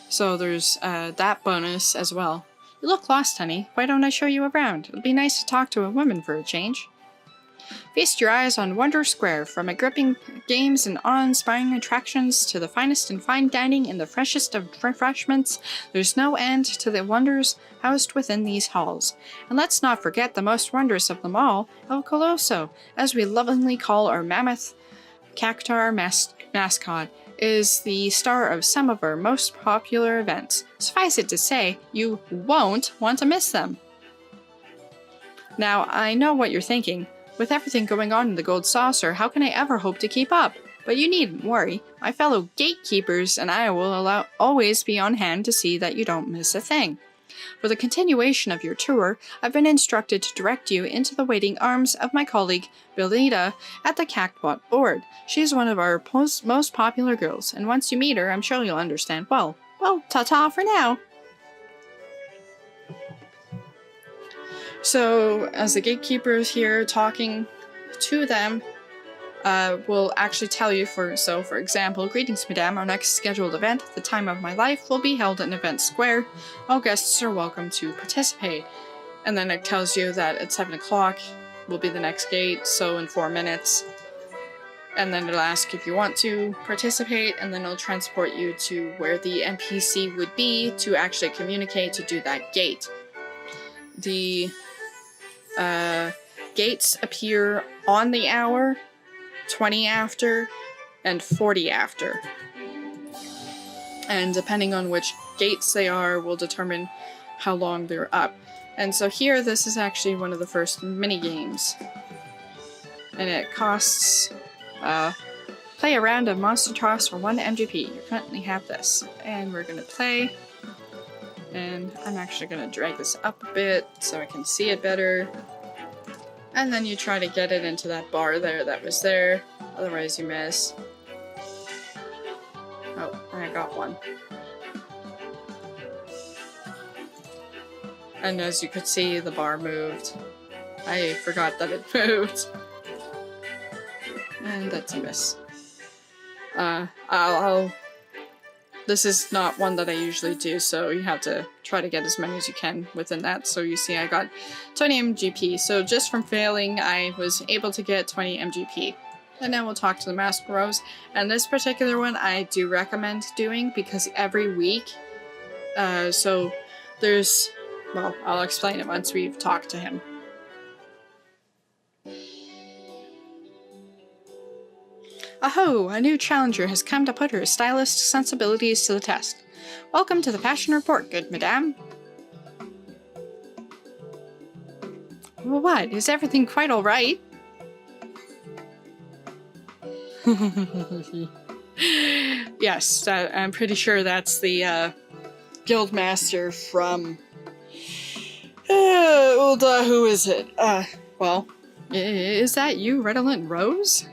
So there's that bonus as well. You look lost, honey. Why don't I show you around? It'd be nice to talk to a woman for a change. Feast your eyes on Wonder Square, from gripping games and awe-inspiring attractions to the finest in fine dining and the freshest of refreshments. There's no end to the wonders housed within these halls. And let's not forget the most wondrous of them all, El Colosso, as we lovingly call our mammoth cactar mascot, is the star of some of our most popular events. Suffice it to say, you won't want to miss them. Now, I know what you're thinking. With everything going on in the Gold Saucer, how can I ever hope to keep up? But you needn't worry. My fellow gatekeepers and I will always be on hand to see that you don't miss a thing. For the continuation of your tour, I've been instructed to direct you into the waiting arms of my colleague, Belita, at the Cactbot board. She's one of our most popular girls, and once you meet her, I'm sure you'll understand well. Well, ta-ta for now! So, as the gatekeeper is here talking to them, will actually tell you, for example, greetings, madame, our next scheduled event, the time of my life, will be held in Event Square. All guests are welcome to participate. And then it tells you that at 7 o'clock will be the next gate, so in 4 minutes. And then it'll ask if you want to participate, and then it'll transport you to where the NPC would be to actually communicate to do that gate. The gates appear on the hour, 20 after, and 40 after. And depending on which gates they are will determine how long they're up. And so here, this is actually one of the first mini games. And it costs, play a round of Monster Toss for 1 MGP. You currently have this. And we're gonna play. And I'm actually gonna drag this up a bit so I can see it better. And then you try to get it into that bar there that was there, otherwise you miss. Oh, I got one. And as you could see, the bar moved. I forgot that it moved. And that's a miss. This is not one that I usually do, so you have to try to get as many as you can within that. So you see I got 20 MGP. So just from failing, I was able to get 20 MGP. And now we'll talk to the Masked Rose. And this particular one I do recommend doing because every week, so there's, well, I'll explain it once we've talked to him. Aho! A new challenger has come to put her stylist sensibilities to the test. Welcome to the Fashion Report, good madame. Well, what? Is everything quite alright? Yes, I'm pretty sure that's the guildmaster from... who is it? Well, is that you, Redolent Rose?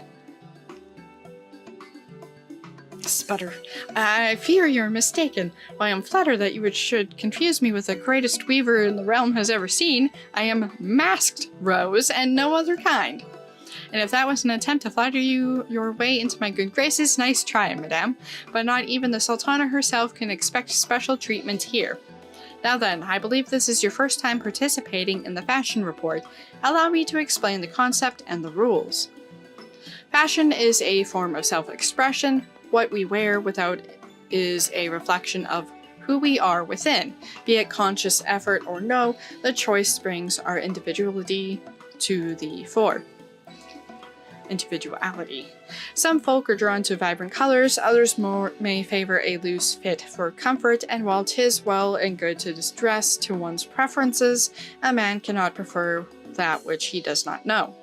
Sputter. I fear you're mistaken. While I am flattered that you should confuse me with the greatest weaver the realm has ever seen, I am Masked Rose and no other kind. And if that was an attempt to flatter you your way into my good graces, nice try, madame. But not even the Sultana herself can expect special treatment here. Now then, I believe this is your first time participating in the Fashion Report. Allow me to explain the concept and the rules. Fashion is a form of self-expression. What we wear without is a reflection of who we are within. Be it conscious effort or no, the choice brings our individuality to the fore. Individuality. Some folk are drawn to vibrant colors, others may favor a loose fit for comfort, and while 'tis well and good to dress to one's preferences, a man cannot prefer that which he does not know.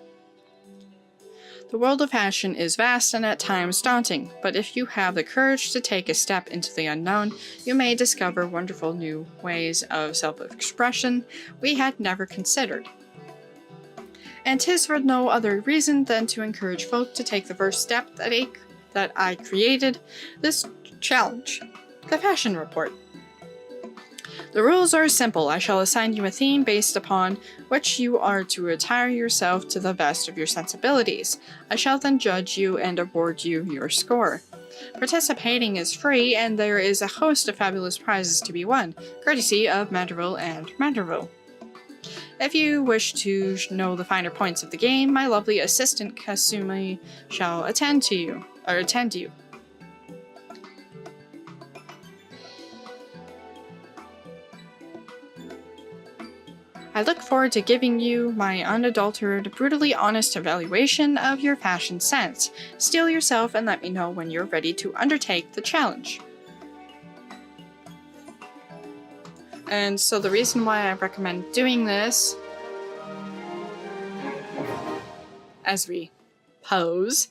The world of fashion is vast and at times daunting, but if you have the courage to take a step into the unknown, you may discover wonderful new ways of self-expression we had never considered. And 'tis for no other reason than to encourage folk to take the first step that I created this challenge, the Fashion Report. The rules are simple. I shall assign you a theme based upon which you are to attire yourself to the best of your sensibilities. I shall then judge you and award you your score. Participating is free, and there is a host of fabulous prizes to be won, courtesy of Manderville and Manderville. If you wish to know the finer points of the game, my lovely assistant Kasumi shall attend you. I look forward to giving you my unadulterated, brutally honest evaluation of your fashion sense. Steel yourself and let me know when you're ready to undertake the challenge. And so the reason why I recommend doing this, as we pose,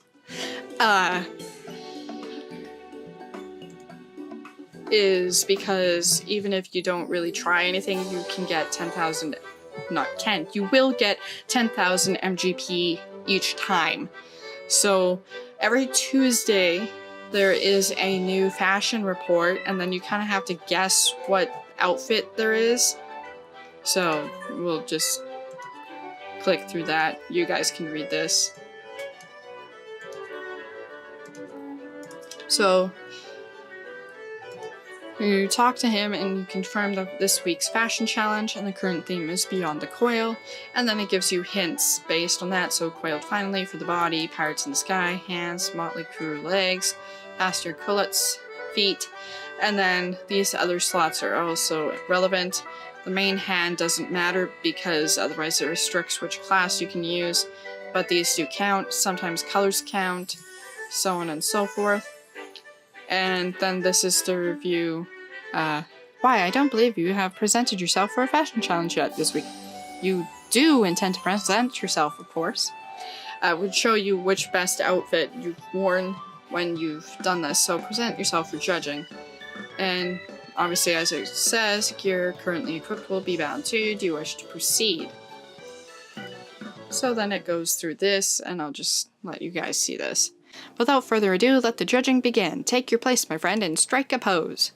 is because even if you don't really try anything, you can get 10,000, you will get 10,000 MGP each time. So every Tuesday there is a new fashion report, and then you kind of have to guess what outfit there is. So we'll just click through that. You guys can read this. So you talk to him and you confirm this week's fashion challenge, and the current theme is Beyond the Coil, and then it gives you hints based on that. So coiled finally for the body, pirates in the sky, hands, motley crew legs, bastard culottes, feet, and then these other slots are also relevant. The main hand doesn't matter because otherwise it restricts which class you can use, but these do count. Sometimes colors count, so on and so forth. And then this is the review. Why, I don't believe you have presented yourself for a fashion challenge yet this week. You do intend to present yourself, of course. Would show you which best outfit you've worn when you've done this, so present yourself for judging. And obviously, as it says, gear currently equipped will be bound to. Do you wish to proceed? So then it goes through this, and I'll just let you guys see this. Without further ado, let the judging begin. Take your place, my friend, and strike a pose.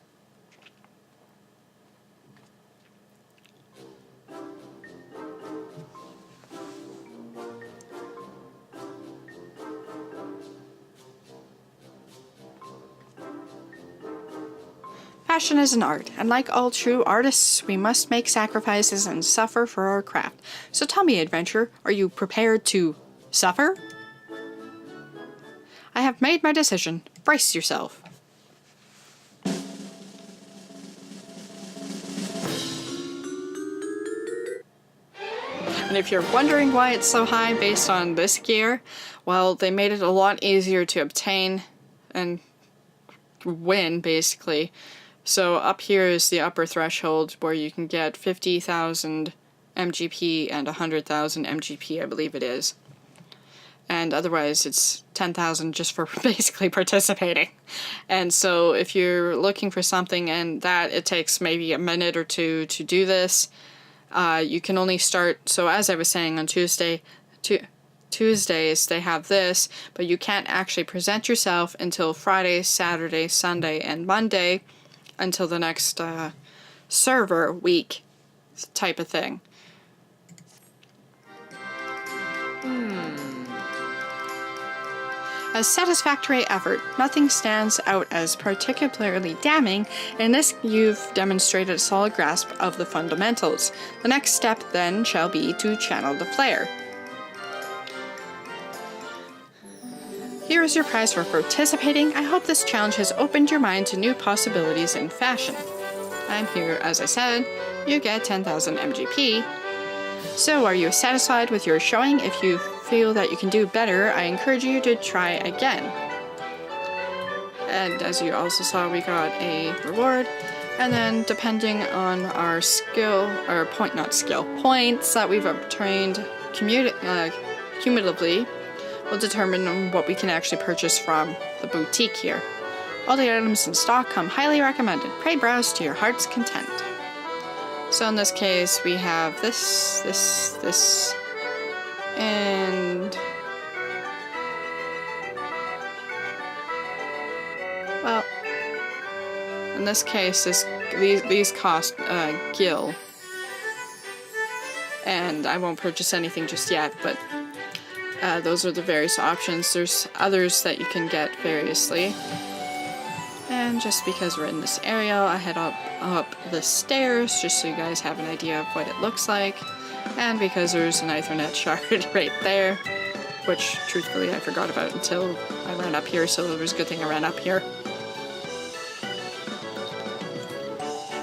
Fashion is an art, and like all true artists, we must make sacrifices and suffer for our craft. So tell me, adventurer, are you prepared to suffer? I have made my decision. Brace yourself. And if you're wondering why it's so high based on this gear, well, they made it a lot easier to obtain and win, basically. So up here is the upper threshold where you can get 50,000 MGP and 100,000 MGP, I believe it is. And otherwise it's 10,000 just for basically participating. And so if you're looking for something and that it takes maybe a minute or two to do this, you can only start, so as I was saying on Tuesdays they have this, but you can't actually present yourself until Friday, Saturday, Sunday, and Monday until the next server week type of thing. A satisfactory effort. Nothing stands out as particularly damning. In this, you've demonstrated a solid grasp of the fundamentals. The next step, then, shall be to channel the flair. Here is your prize for participating. I hope this challenge has opened your mind to new possibilities in fashion. And here, as I said, you get 10,000 MGP. So, are you satisfied with your showing? If you feel that you can do better, I encourage you to try again. And as you also saw, we got a reward. And then, depending on our points that we've obtained cumulatively, will determine what we can actually purchase from the boutique here. All the items in stock come highly recommended. Pray browse to your heart's content. So in this case, we have this, and well, in this case, these cost gil. And I won't purchase anything just yet, but those are the various options. There's others that you can get variously. And just because we're in this area, I head up the stairs just so you guys have an idea of what it looks like. And because there's an Ethernet shard right there, which truthfully I forgot about until I ran up here, so it was a good thing I ran up here.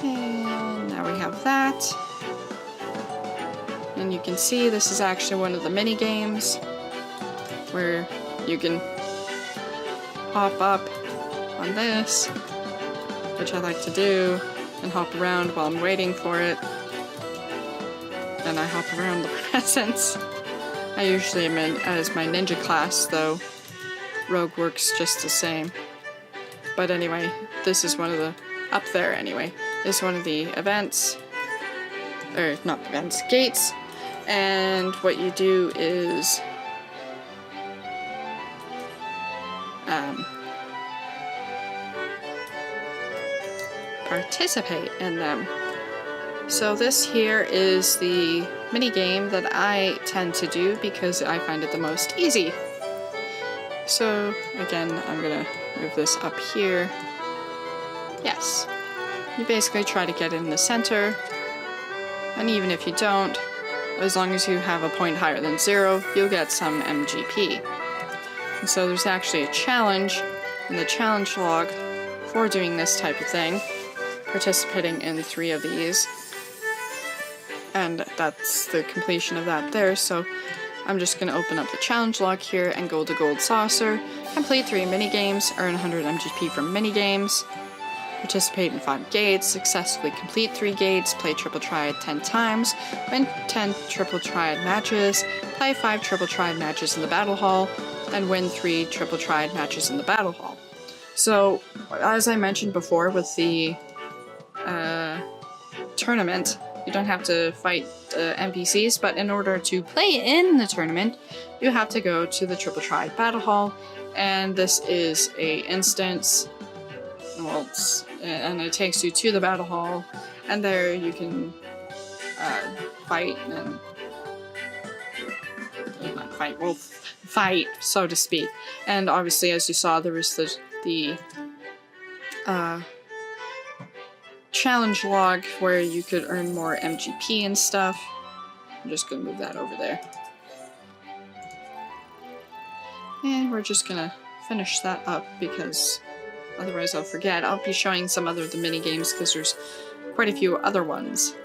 And now we have that. And you can see this is actually one of the mini games where you can hop up on this, which I like to do, and hop around while I'm waiting for it. And I hop around the presents. I usually am in as my ninja class, though Rogue works just the same. But anyway, this is one of the, up there anyway, is one of the events, or not events, gates. And what you do is participate in them. So this here is the mini game that I tend to do because I find it the most easy. So again, I'm gonna move this up here. Yes. You basically try to get in the center, and even if you don't, as long as you have a point higher than 0, you'll get some MGP. And so there's actually a challenge in the challenge log for doing this type of thing, participating in 3 of these. And that's the completion of that there, so I'm just going to open up the challenge log here and go to Gold Saucer, complete 3 minigames, earn 100 MGP from minigames, participate in 5 gates, successfully complete 3 gates, play Triple Triad 10 times, win 10 Triple Triad matches, play 5 Triple Triad matches in the Battle Hall, and win 3 Triple Triad matches in the Battle Hall. So, as I mentioned before with the tournament, you don't have to fight NPCs, but in order to play in the tournament, you have to go to the Triple Triad Battle Hall, and this is a instance, well, and it takes you to the Battle Hall, and there you can fight, and not fight, well, fight, so to speak. And obviously, as you saw, there was the challenge log where you could earn more MGP and stuff. I'm just gonna move that over there. And we're just gonna finish that up because otherwise I'll forget. I'll be showing some other of the mini games because there's quite a few other ones.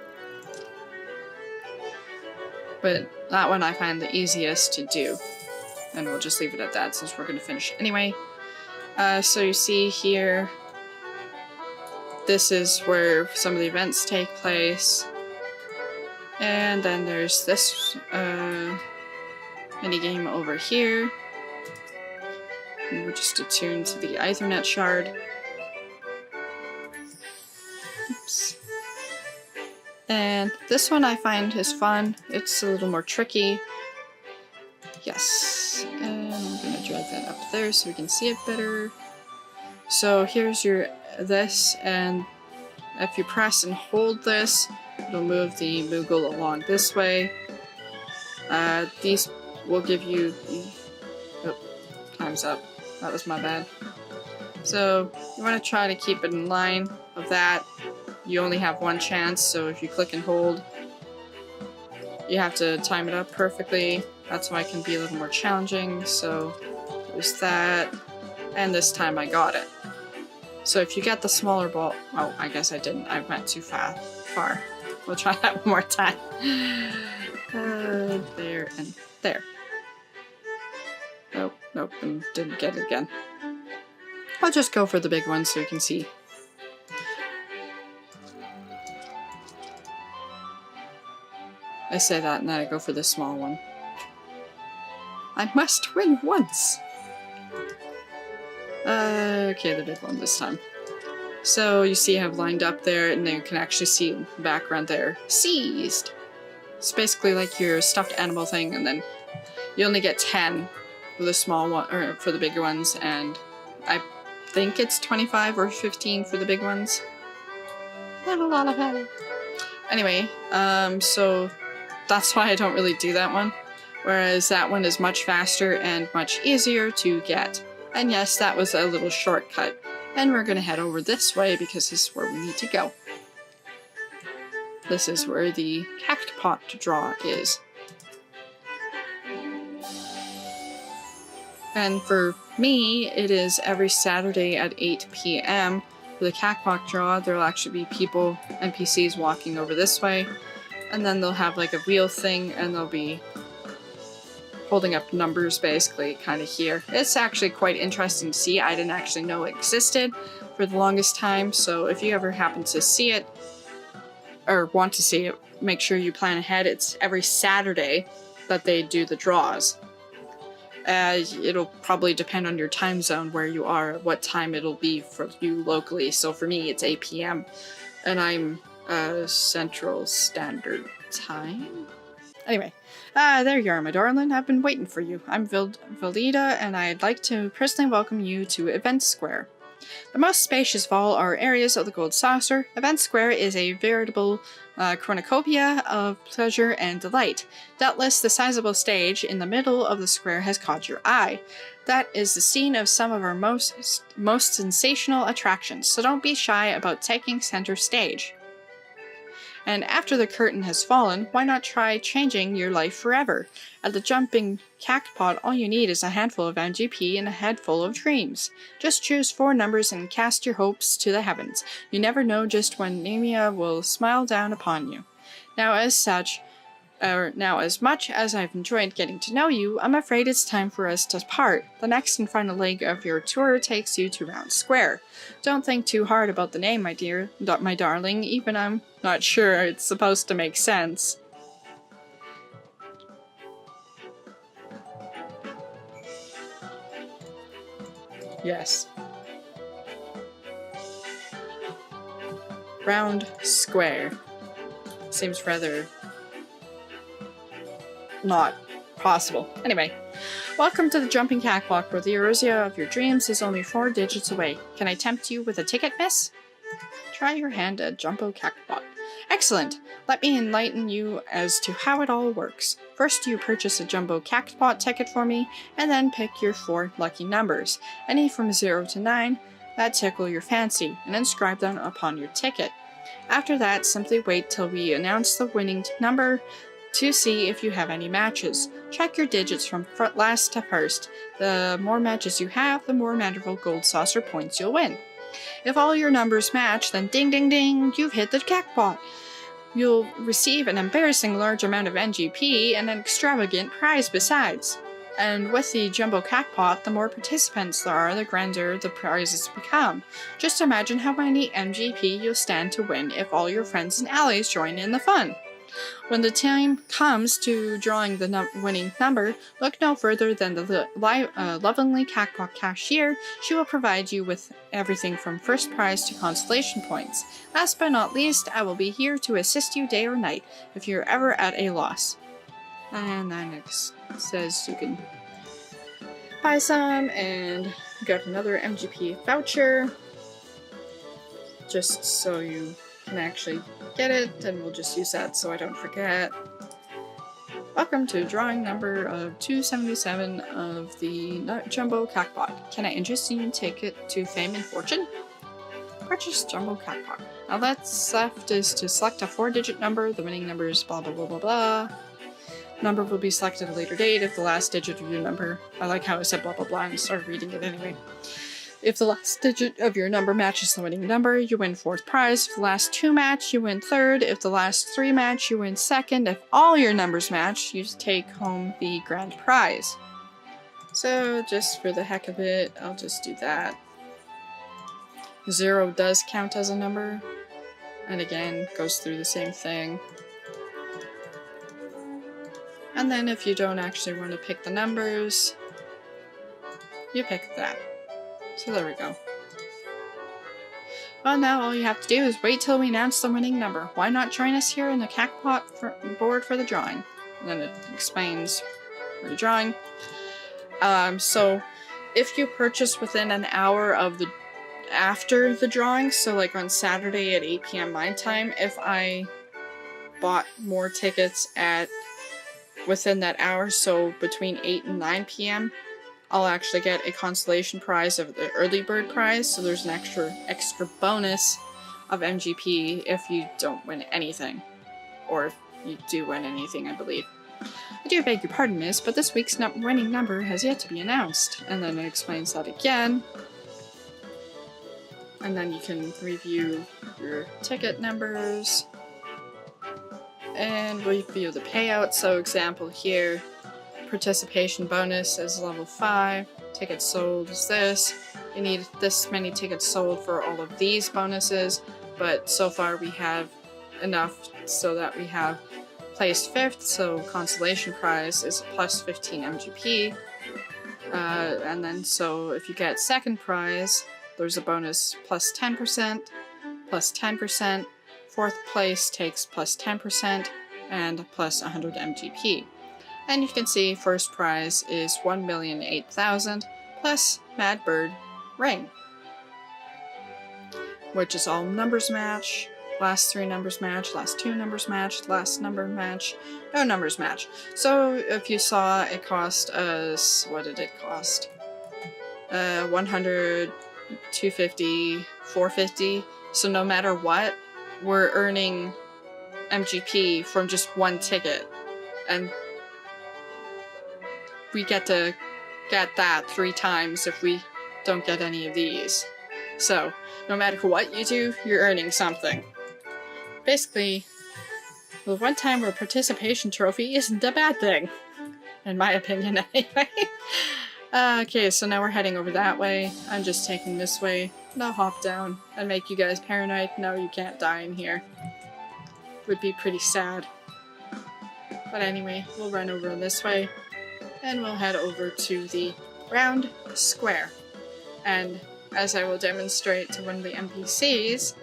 But that one I find the easiest to do. And we'll just leave it at that since we're gonna finish anyway. So you see here, this is where some of the events take place. And then there's this minigame over here. And we're just attuned to the Ethernet shard. Oops. And this one I find is fun. It's a little more tricky. Yes. And I'm gonna drag that up there so we can see it better. So here's your this, and if you press and hold this, it'll move the Moogle along this way. These will give you... Oh, time's up. That was my bad. So you want to try to keep it in line of that. You only have one chance, so if you click and hold, you have to time it up perfectly. That's why it can be a little more challenging. So there's that, and this time I got it. So if you get the smaller ball... Oh, I guess I didn't. I went too far. We'll try that one more time. There and there. Nope, nope, and didn't get it again. I'll just go for the big one so you can see. I say that and then I go for the small one. I must win once! Okay, the big one this time. So you see I have lined up there, and then you can actually see in the background there, seized. It's basically like your stuffed animal thing, and then you only get 10 for the small one, or for the bigger ones, and I think it's 25 or 15 for the big ones. Not a lot of headache. Anyway, so that's why I don't really do that one. Whereas that one is much faster and much easier to get. And yes, that was a little shortcut. And we're gonna head over this way because this is where we need to go. This is where the cactpot draw is. And for me, it is every Saturday at 8 p.m. For the cactpot draw, there'll actually be people, NPCs, walking over this way. And then they'll have like a wheel thing and they'll be holding up numbers basically kind of here. It's actually quite interesting to see. I didn't actually know it existed for the longest time. So if you ever happen to see it or want to see it, make sure you plan ahead. It's every Saturday that they do the draws. It'll probably depend on your time zone where you are, what time it'll be for you locally. So for me, it's 8 p.m. and I'm Central Standard Time. Anyway, there you are, my darling. I've been waiting for you. I'm Velida, and I'd like to personally welcome you to Event Square. The most spacious of all our areas of the Gold Saucer, Event Square is a veritable cornucopia of pleasure and delight. Doubtless, the sizable stage in the middle of the square has caught your eye. That is the scene of some of our most sensational attractions, so don't be shy about taking center stage. And after the curtain has fallen, why not try changing your life forever? At the Jumping Cactpot, all you need is a handful of MGP and a head full of dreams. Just choose 4 numbers and cast your hopes to the heavens. You never know just when Nemia will smile down upon you. Now as much as I've enjoyed getting to know you, I'm afraid it's time for us to part. The next and final leg of your tour takes you to Round Square. Don't think too hard about the name, my darling, even I'm not sure it's supposed to make sense. Yes. Round Square. Seems rather not possible. Anyway, welcome to the Jumping Cactpot, where the Eurasia of your dreams is only 4 digits away. Can I tempt you with a ticket, miss? Try your hand at Jumbo Cactpot. Excellent! Let me enlighten you as to how it all works. First, you purchase a Jumbo Cactpot ticket for me, and then pick your 4 lucky numbers, any from 0 to 9, that tickle your fancy, and inscribe them upon your ticket. After that, simply wait till we announce the winning number to see if you have any matches. Check your digits from last to first. The more matches you have, the more magical Gold Saucer points you'll win. If all your numbers match, then ding ding ding, you've hit the jackpot. You'll receive an embarrassing large amount of NGP and an extravagant prize besides. And with the Jumbo Cactpot, the more participants there are, the grander the prizes become. Just imagine how many MGP you'll stand to win if all your friends and allies join in the fun. When the time comes to drawing the winning number, look no further than the lovely Cactpot cashier. She will provide you with everything from first prize to consolation points. Last but not least, I will be here to assist you day or night if you're ever at a loss. And then it says you can buy some and get another MGP voucher just so you can actually get it, and we'll just use that so I don't forget. Welcome to drawing number of 277 of the Jumbo Cactpot. Can I interest you in ticket to fame and fortune? Purchase Jumbo Cactpot. Now that's left is to select a 4-digit number. The winning number is blah blah blah blah blah. Number will be selected at a later date if the last digit of your number. I like how I said blah blah blah and started reading it anyway. If the last digit of your number matches the winning number, you win 4th prize. If the last 2 match, you win 3rd. If the last 3 match, you win 2nd. If all your numbers match, you take home the grand prize. So, just for the heck of it, I'll just do that. 0 does count as a number. And again, goes through the same thing. And then if you don't actually want to pick the numbers, you pick that. So there we go. Well, now all you have to do is wait till we announce the winning number. Why not join us here in the Cactpot board for the drawing? And then it explains for the drawing. So if you purchase within an hour of the after the drawing, so like on Saturday at 8 p.m. my time, if I bought more tickets at within that hour, so between 8 and 9 p.m., I'll actually get a consolation prize of the early bird prize, so there's an extra bonus of MGP if you don't win anything. Or if you do win anything, I believe. I do beg your pardon, miss, but this week's winning number has yet to be announced. And then it explains that again. And then you can review your ticket numbers. And review the payout. So example here, participation bonus is level 5. Tickets sold is this. You need this many tickets sold for all of these bonuses. But so far we have enough so that we have placed 5th, so consolation prize is plus 15 MGP. And then so if you get 2nd prize, there's a bonus plus 10%, plus 10%. 4th place takes plus 10% and plus 100 MGP. And you can see 1st prize is 1,008,000 plus Mad Bird Ring, which is all numbers match. Last 3 numbers match, last 2 numbers match, last number match, no numbers match. So if you saw, it cost us, what did it cost? 100, 250, 450. So no matter what, we're earning MGP from just one ticket. And we get to get that 3 times if we don't get any of these. So no matter what you do, you're earning something. Basically, the one-time participation trophy isn't a bad thing. In my opinion, anyway. Okay, so now we're heading over that way. I'm just taking this way. No hop down and make you guys paranoid. No, you can't die in here. Would be pretty sad. But anyway, we'll run over this way. And we'll head over to the round square. And as I will demonstrate to one of the NPCs,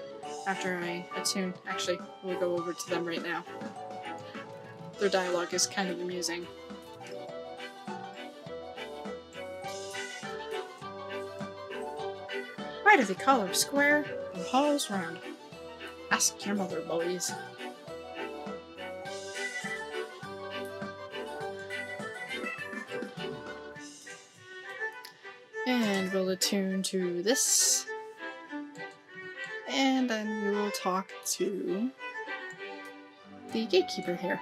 after I attune, actually, we'll go over to them right now. Their dialogue is kind of amusing. Why do they call our square and halls round? Ask your mother, boys. And we'll attune to this. And then we will talk to the gatekeeper here.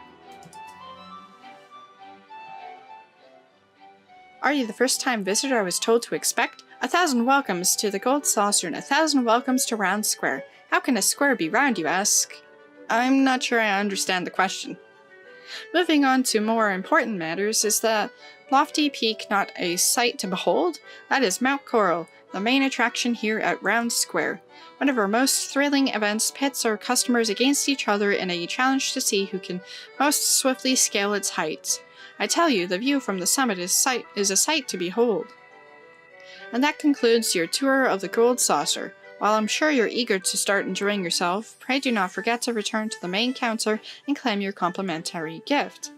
Are you the first-time visitor I was told to expect? 1,000 welcomes to the Gold Saucer and 1,000 welcomes to Round Square. How can a square be round, you ask? I'm not sure I understand the question. Moving on to more important matters, is the lofty peak not a sight to behold? That is Mount Coral, the main attraction here at Round Square. One of our most thrilling events pits our customers against each other in a challenge to see who can most swiftly scale its heights. I tell you, the view from the summit is a sight to behold. And that concludes your tour of the Gold Saucer. While I'm sure you're eager to start enjoying yourself, pray do not forget to return to the main counter and claim your complimentary gift.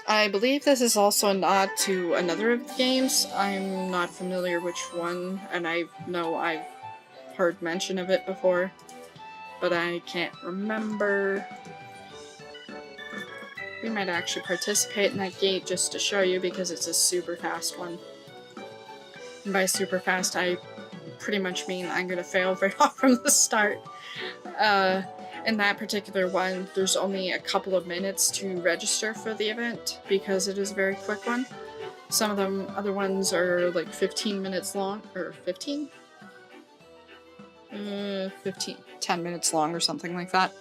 I believe this is also a nod to another of the games. I'm not familiar which one, and I know I've heard mention of it before, but I can't remember. We might actually participate in that gate just to show you, because it's a super fast one. And by super fast, I pretty much mean I'm going to fail right off from the start. In that particular one, there's only a couple of minutes to register for the event, because it is a very quick one. Some of them, other ones are like 15 minutes long, or 15? 10 minutes long or something like that.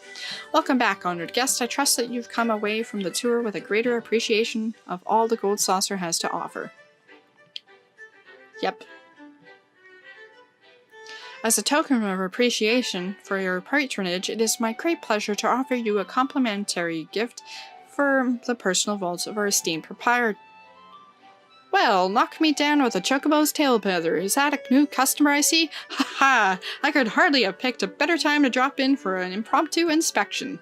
Welcome back, honored guest. I trust that you've come away from the tour with a greater appreciation of all the Gold Saucer has to offer. Yep. As a token of appreciation for your patronage, it is my great pleasure to offer you a complimentary gift for the personal vaults of our esteemed proprietor. Well, knock me down with a chocobo's tail feather. Is that a new customer I see? Ha ha! I could hardly have picked a better time to drop in for an impromptu inspection.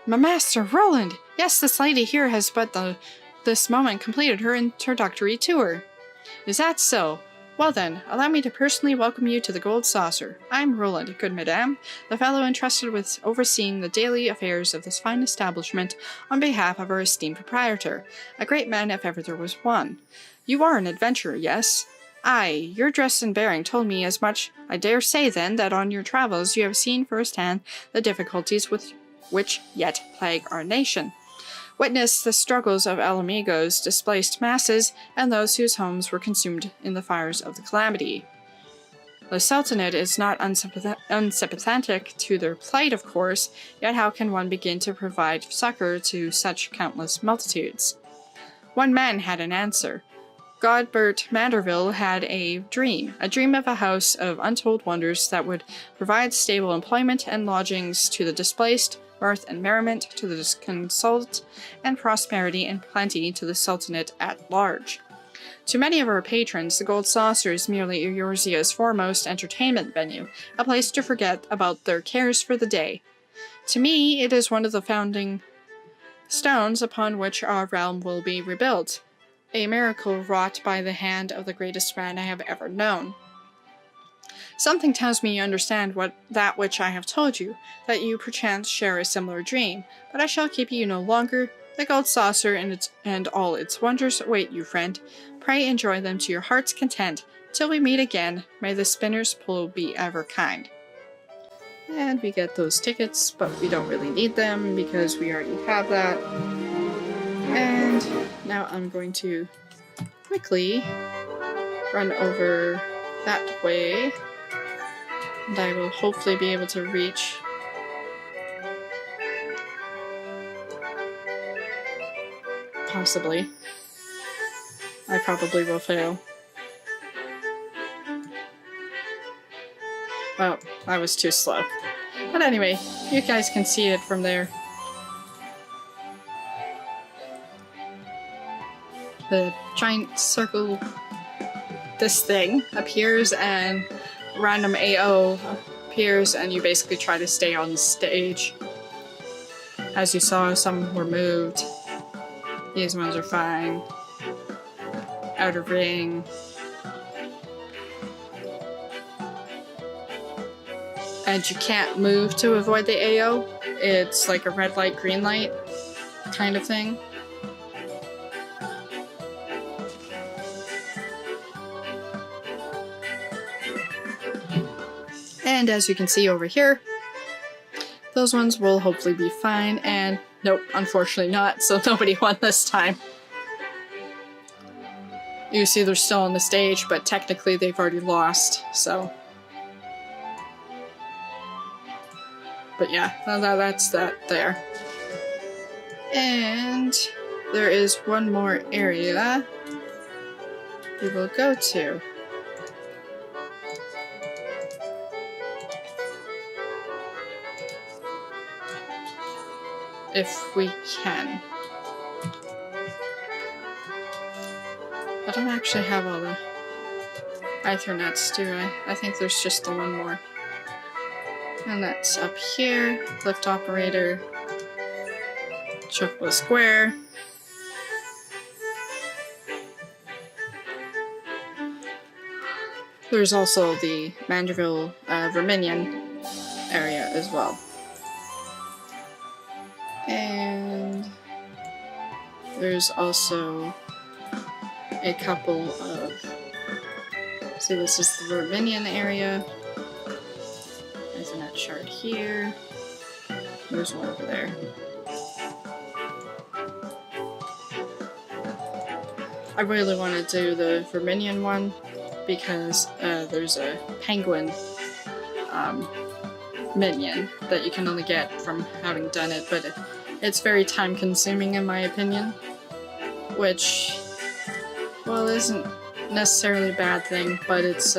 My master, Roland! Yes, this lady here has but the this moment completed her introductory tour. Is that so? Well then, allow me to personally welcome you to the Gold Saucer. I'm Roland, good madame, the fellow entrusted with overseeing the daily affairs of this fine establishment on behalf of our esteemed proprietor, a great man if ever there was one. You are an adventurer, yes? Aye, your dress and bearing told me as much. I dare say, then, that on your travels you have seen firsthand the difficulties with which yet plague our nation. Witness the struggles of Alamigo's displaced masses and those whose homes were consumed in the fires of the calamity. The Sultanate is not unsympathetic to their plight, of course, yet how can one begin to provide succor to such countless multitudes? One man had an answer. Godbert Manderville had a dream of a house of untold wonders that would provide stable employment and lodgings to the displaced, mirth and merriment to the disconsolate, and prosperity and plenty to the Sultanate at large. To many of our patrons, the Gold Saucer is merely Eorzea's foremost entertainment venue, a place to forget about their cares for the day. To me, it is one of the founding stones upon which our realm will be rebuilt, a miracle wrought by the hand of the greatest man I have ever known. Something tells me you understand that which I have told you, that you perchance share a similar dream, but I shall keep you no longer. The Gold Saucer and all its wonders await you, friend. Pray enjoy them to your heart's content. Till we meet again, may the spinner's pull be ever kind. And we get those tickets, but we don't really need them because we already have that. And now I'm going to quickly run over that way. And I will hopefully be able to reach possibly. I probably will fail. Oh, I was too slow. But anyway, you guys can see it from there. The giant circle, this thing appears and random AO appears and you basically try to stay on stage. As you saw, some were moved. These ones are fine. Out of ring. And you can't move to avoid the AO. It's like a red light, green light kind of thing. And as you can see over here, those ones will hopefully be fine, and nope, unfortunately not, so nobody won this time. You see they're still on the stage, but technically they've already lost, so. But yeah, that's that there. And there is one more area we will go to. If we can. I don't actually have all the Ethernets, do I? I think there's just the one more. And that's up here. Lift operator. Chocobo Square. There's also the Manderville Verminion area as well. And there's also a couple of, see, this is the Verminion area. There's a net shard here. There's one over there. I really want to do the Verminion one because there's a penguin minion that you can only get from having done it, but it's very time consuming in my opinion, which, well, isn't necessarily a bad thing, but it's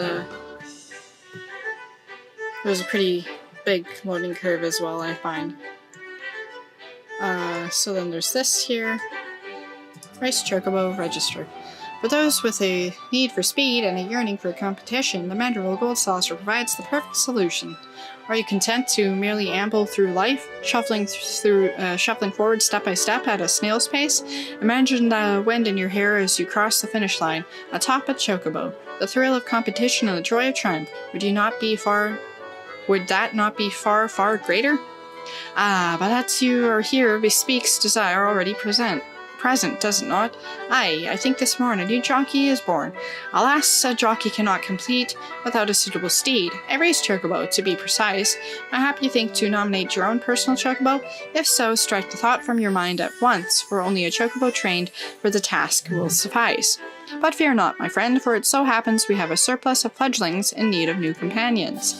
there's a pretty big loading curve as well, I find. So then there's this here. Race Chocobo Register. For those with a need for speed and a yearning for competition, the Manderville Gold Saucer provides the perfect solution. Are you content to merely amble through life, shuffling forward step by step at a snail's pace? Imagine the wind in your hair as you cross the finish line, atop a chocobo. The thrill of competition and the joy of triumph. Would that not be far, far greater? Ah, but that you are here bespeaks desire already present, does it not? Aye, I think this morn a new jockey is born. Alas, a jockey cannot complete without a suitable steed, a race chocobo, to be precise. Mayhap you think to nominate your own personal chocobo? If so, strike the thought from your mind at once, for only a chocobo trained for the task will suffice. But fear not, my friend, for it so happens we have a surplus of fledglings in need of new companions.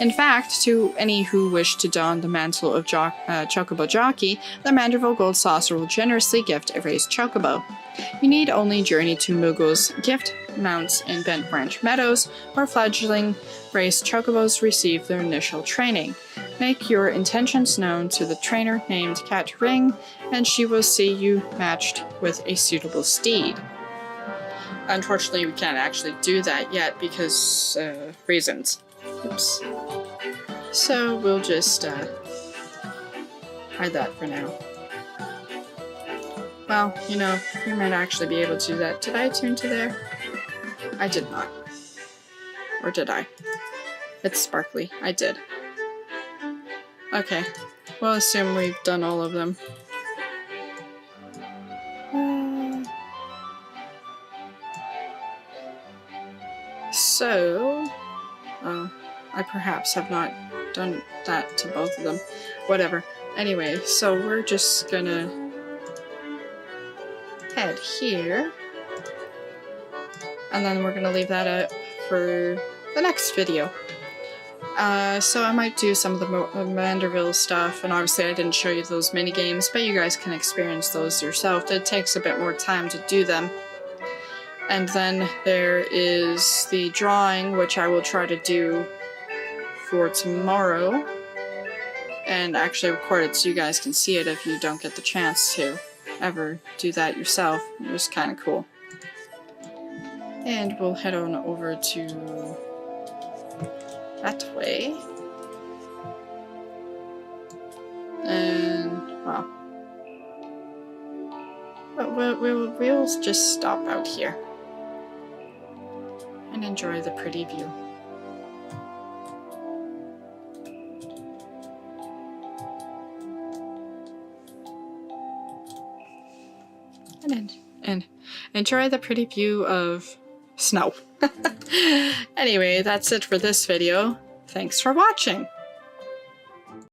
In fact, to any who wish to don the mantle of chocobo jockey, the Manderville Gold Saucer will generously gift a raised chocobo. You need only journey to Moogle's gift mounts in Bent Branch Meadows, where fledgling race chocobos receive their initial training. Make your intentions known to the trainer named Cat Ring, and she will see you matched with a suitable steed. Unfortunately, we can't actually do that yet because, reasons. Oops. So we'll just, hide that for now. Well, you know, we might actually be able to do that. Did I tune to there? I did not. Or did I? It's sparkly. I did. Okay. We'll assume we've done all of them. So, I perhaps have not done that to both of them. Whatever. Anyway, so we're just gonna head here. And then we're gonna leave that up for the next video. So I might do some of the Manderville stuff, and obviously I didn't show you those mini games, but you guys can experience those yourself. It takes a bit more time to do them. And then there is the drawing, which I will try to do for tomorrow. And actually record it so you guys can see it if you don't get the chance to ever do that yourself. It was kind of cool. And we'll head on over to that way. And, well, we'll just stop out here and enjoy the pretty view. And enjoy the pretty view of snow. Anyway, that's it for this video. Thanks for watching.